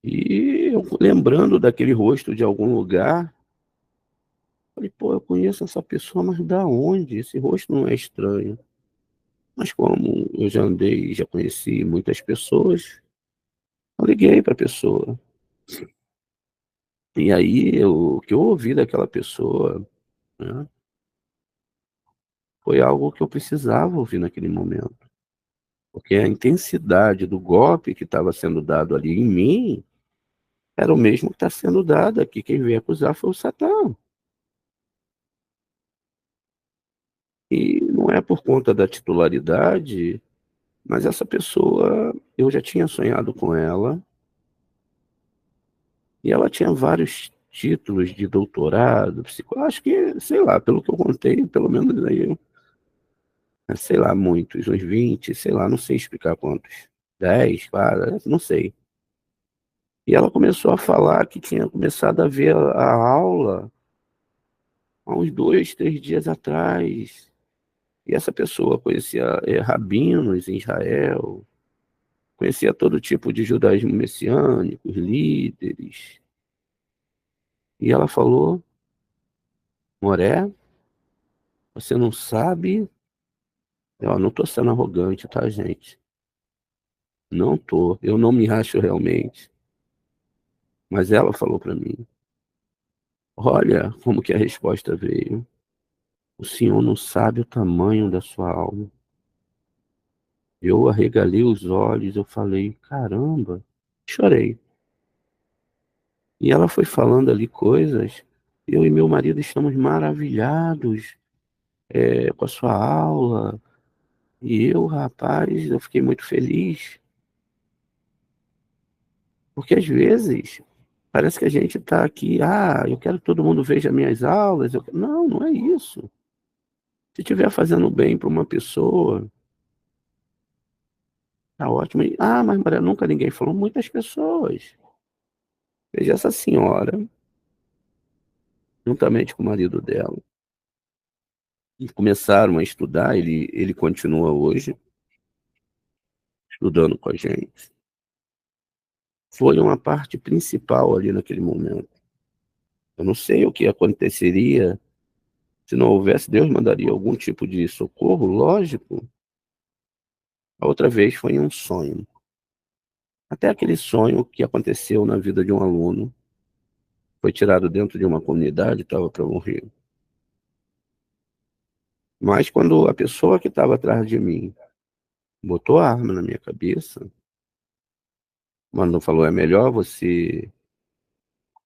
E eu, lembrando daquele rosto de algum lugar, falei, pô, eu conheço essa pessoa, mas da onde? Esse rosto não é estranho. Mas como eu já andei, já conheci muitas pessoas, eu liguei para a pessoa. E aí, o que eu ouvi daquela pessoa, né, foi algo que eu precisava ouvir naquele momento. Porque a intensidade do golpe que estava sendo dado ali em mim era o mesmo que está sendo dado aqui. Quem veio acusar foi o Satã. E não é por conta da titularidade, mas essa pessoa, eu já tinha sonhado com ela, e ela tinha vários títulos de doutorado, acho que, sei lá, pelo que eu contei, pelo menos aí, sei lá, muitos, uns 20, sei lá, não sei explicar quantos, 10, claro, não sei. E ela começou a falar que tinha começado a ver a aula há uns 2, 3 dias atrás. E essa pessoa conhecia rabinos em Israel, conhecia todo tipo de judaísmo messiânico, líderes. E ela falou, Moré, você não sabe. Eu não tô sendo arrogante, tá, gente? Não tô. Eu não me acho realmente. Mas ela falou para mim, olha como que a resposta veio. O senhor não sabe o tamanho da sua alma. Eu arregalei os olhos, eu falei, caramba, chorei. E ela foi falando ali coisas, eu e meu marido estamos maravilhados com a sua aula. E eu, rapaz, eu fiquei muito feliz, porque às vezes parece que a gente está aqui, eu quero que todo mundo veja minhas aulas. Não, não é isso. Se estiver fazendo bem para uma pessoa, tá ótimo. Mas Maria, nunca ninguém falou, muitas pessoas. Veja essa senhora, juntamente com o marido dela. e começaram a estudar. Ele continua hoje estudando com a gente. Foi uma parte principal ali naquele momento. Eu não sei o que aconteceria se não houvesse. Deus mandaria algum tipo de socorro, lógico. A outra vez foi em um sonho. Até aquele sonho que aconteceu na vida de um aluno, foi tirado dentro de uma comunidade, estava para morrer. Mas quando a pessoa que estava atrás de mim botou a arma na minha cabeça, mano, falou: é melhor você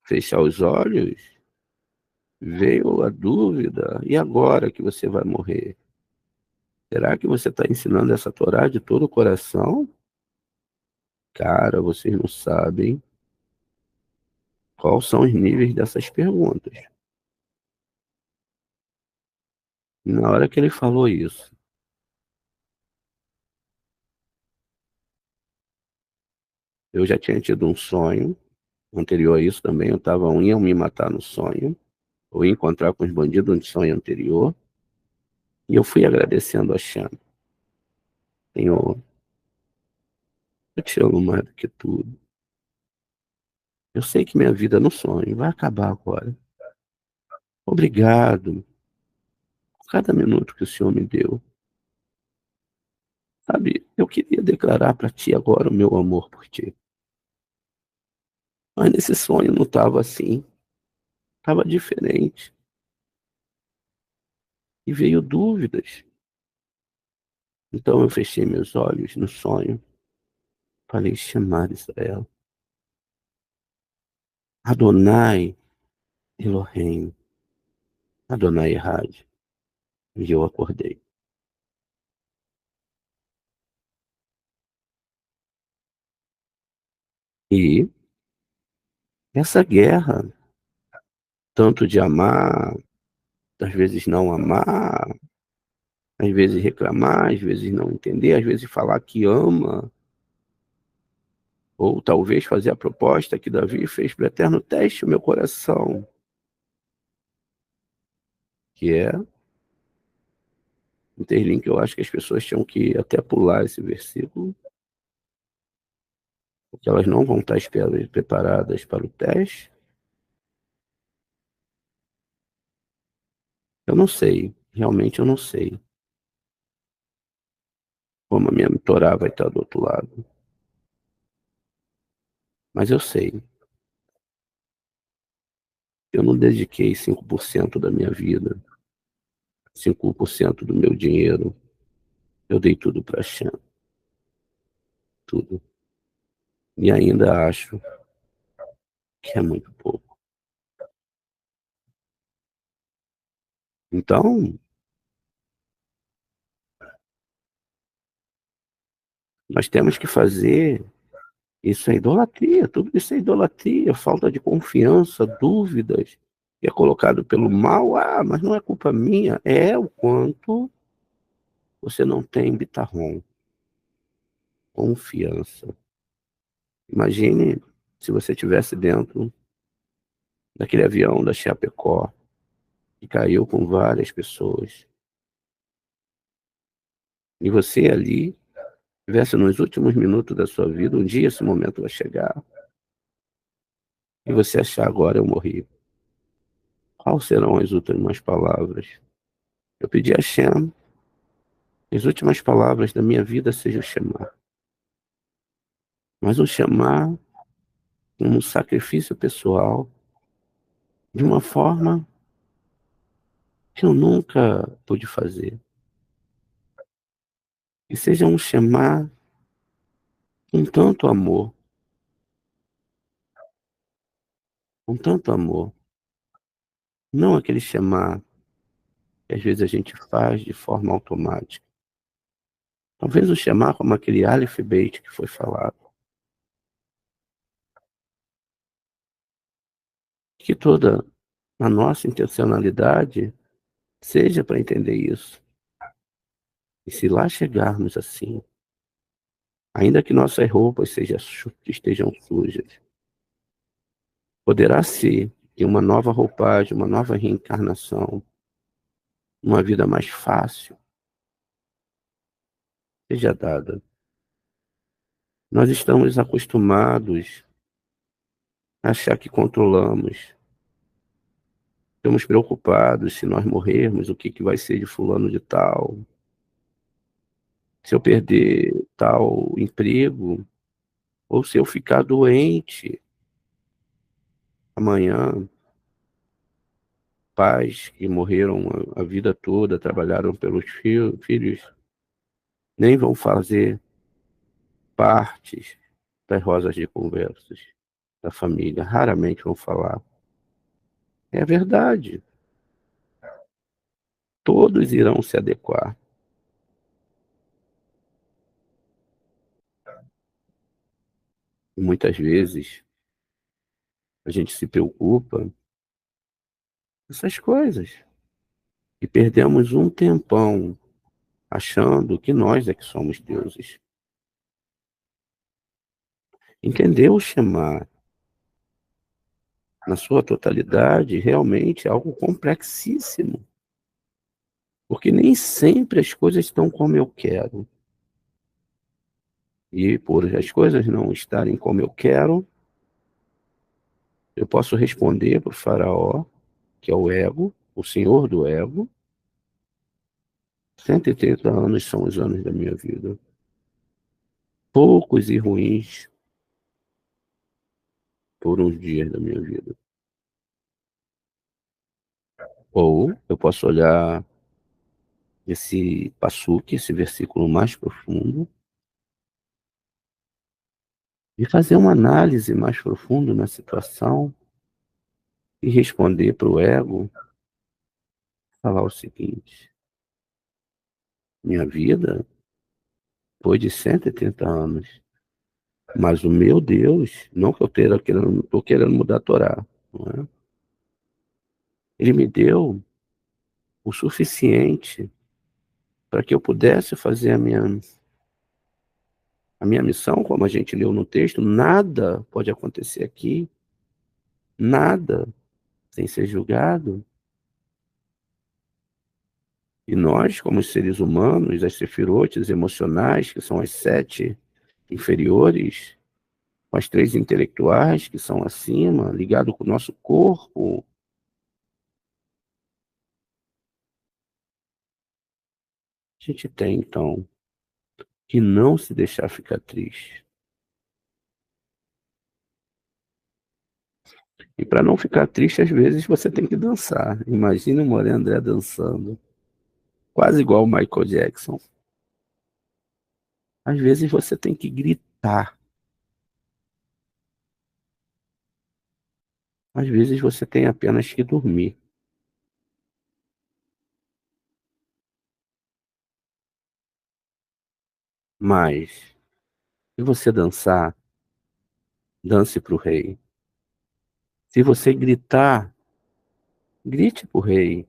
fechar os olhos. Veio a dúvida: e agora que você vai morrer? Será que você está ensinando essa Torá de todo o coração? Cara, vocês não sabem quais são os níveis dessas perguntas. Na hora que ele falou isso, eu já tinha tido um sonho anterior a isso também. Iam me matar no sonho, ou ia encontrar com os bandidos no sonho anterior. E eu fui agradecendo a Shem. Senhor, eu te amo mais do que tudo. Eu sei que minha vida no sonho vai acabar agora. Obrigado por cada minuto que o Senhor me deu. Sabe, eu queria declarar para ti agora o meu amor por ti. Mas nesse sonho não estava assim. Estava diferente. E veio dúvidas. Então eu fechei meus olhos no sonho. Falei: chamar Israel. Adonai Elohim. Adonai Errad. E eu acordei. E essa guerra, tanto de amar, às vezes não amar, às vezes reclamar, às vezes não entender, às vezes falar que ama, ou talvez fazer a proposta que Davi fez para o Eterno: teste o meu coração, que é um terlin que eu acho que as pessoas tinham que até pular esse versículo, porque elas não vão estar preparadas para o teste. Eu não sei, realmente eu não sei como a minha Torá vai estar do outro lado, mas eu sei, eu não dediquei 5% da minha vida, 5% do meu dinheiro, eu dei tudo para a Shem, tudo. E ainda acho que é muito pouco. Então, nós temos que fazer isso. É idolatria, tudo isso é idolatria, falta de confiança, dúvidas, que é colocado pelo mal. Ah, mas não é culpa minha. É o quanto você não tem bitarrom, confiança. Imagine se você estivesse dentro daquele avião da Chapecó, que caiu com várias pessoas, e você ali estivesse nos últimos minutos da sua vida. Um dia esse momento vai chegar, e você achar: agora eu morri. Quais serão as últimas palavras? Eu pedi a Shem, as últimas palavras da minha vida sejam chamar. Mas o chamar como um sacrifício pessoal, de uma forma que eu nunca pude fazer. E seja um chamar com tanto amor, com tanto amor. Não aquele chamar que às vezes a gente faz de forma automática. Talvez o chamar como aquele Aleph Beit que foi falado. Que toda a nossa intencionalidade seja para entender isso. E se lá chegarmos assim, ainda que nossas roupas estejam sujas, poderá ser que uma nova roupagem, uma nova reencarnação, uma vida mais fácil seja dada. Nós estamos acostumados a achar que controlamos. Estamos preocupados se nós morrermos, o que vai ser de fulano de tal. Se eu perder tal emprego, ou se eu ficar doente amanhã. Pais que morreram a vida toda, trabalharam pelos filhos, nem vão fazer partes das rosas de conversas da família, raramente vão falar. É verdade, todos irão se adequar. E muitas vezes a gente se preocupa com essas coisas e perdemos um tempão achando que nós é que somos deuses. Entender o Shema na sua totalidade realmente é algo complexíssimo. Porque nem sempre as coisas estão como eu quero. E por as coisas não estarem como eu quero, eu posso responder para o faraó, que é o ego, o senhor do ego. 130 anos são os anos da minha vida. Poucos e ruins por uns dias da minha vida. Ou eu posso olhar esse passuque, esse versículo mais profundo, e fazer uma análise mais profunda na situação e responder para o ego, falar o seguinte: minha vida foi de 130 anos, mas o meu Deus, não que eu estou querendo mudar a Torá, não é? Ele me deu o suficiente para que eu pudesse fazer a minha missão, como a gente leu no texto. Nada pode acontecer aqui, nada sem ser julgado. E nós, como seres humanos, as sefirotes emocionais, que são as 7 inferiores, com as 3 intelectuais, que são acima, ligado com o nosso corpo, a gente tem, então, que não se deixar ficar triste. E para não ficar triste, às vezes você tem que dançar. Imagina o Moré André dançando, quase igual o Michael Jackson. Às vezes você tem que gritar. Às vezes você tem apenas que dormir. Mas, se você dançar, dance para o rei. Se você gritar, grite para o rei.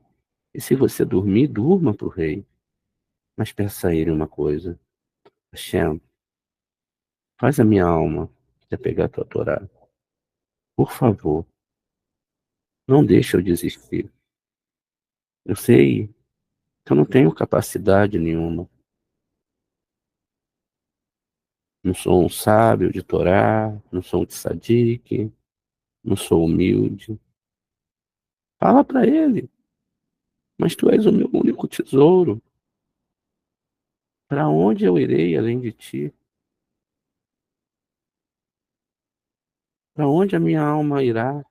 E se você dormir, durma para o rei. Mas peça a ele uma coisa: Hashem, faz a minha alma se pegar a tua Torá. Por favor, não deixe eu desistir. Eu sei que eu não tenho capacidade nenhuma. Não sou um sábio de Torá, não sou um tzadik, não sou humilde. Fala para ele: mas tu és o meu único tesouro. Para onde eu irei além de ti? Para onde a minha alma irá?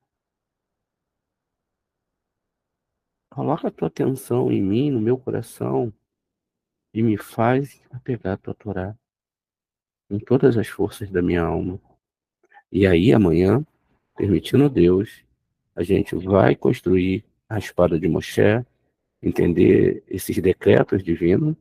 Coloca a tua atenção em mim, no meu coração, e me faz apegar a tua Torá com todas as forças da minha alma. E aí amanhã, permitindo Deus, a gente vai construir a espada de Moshe, entender esses decretos divinos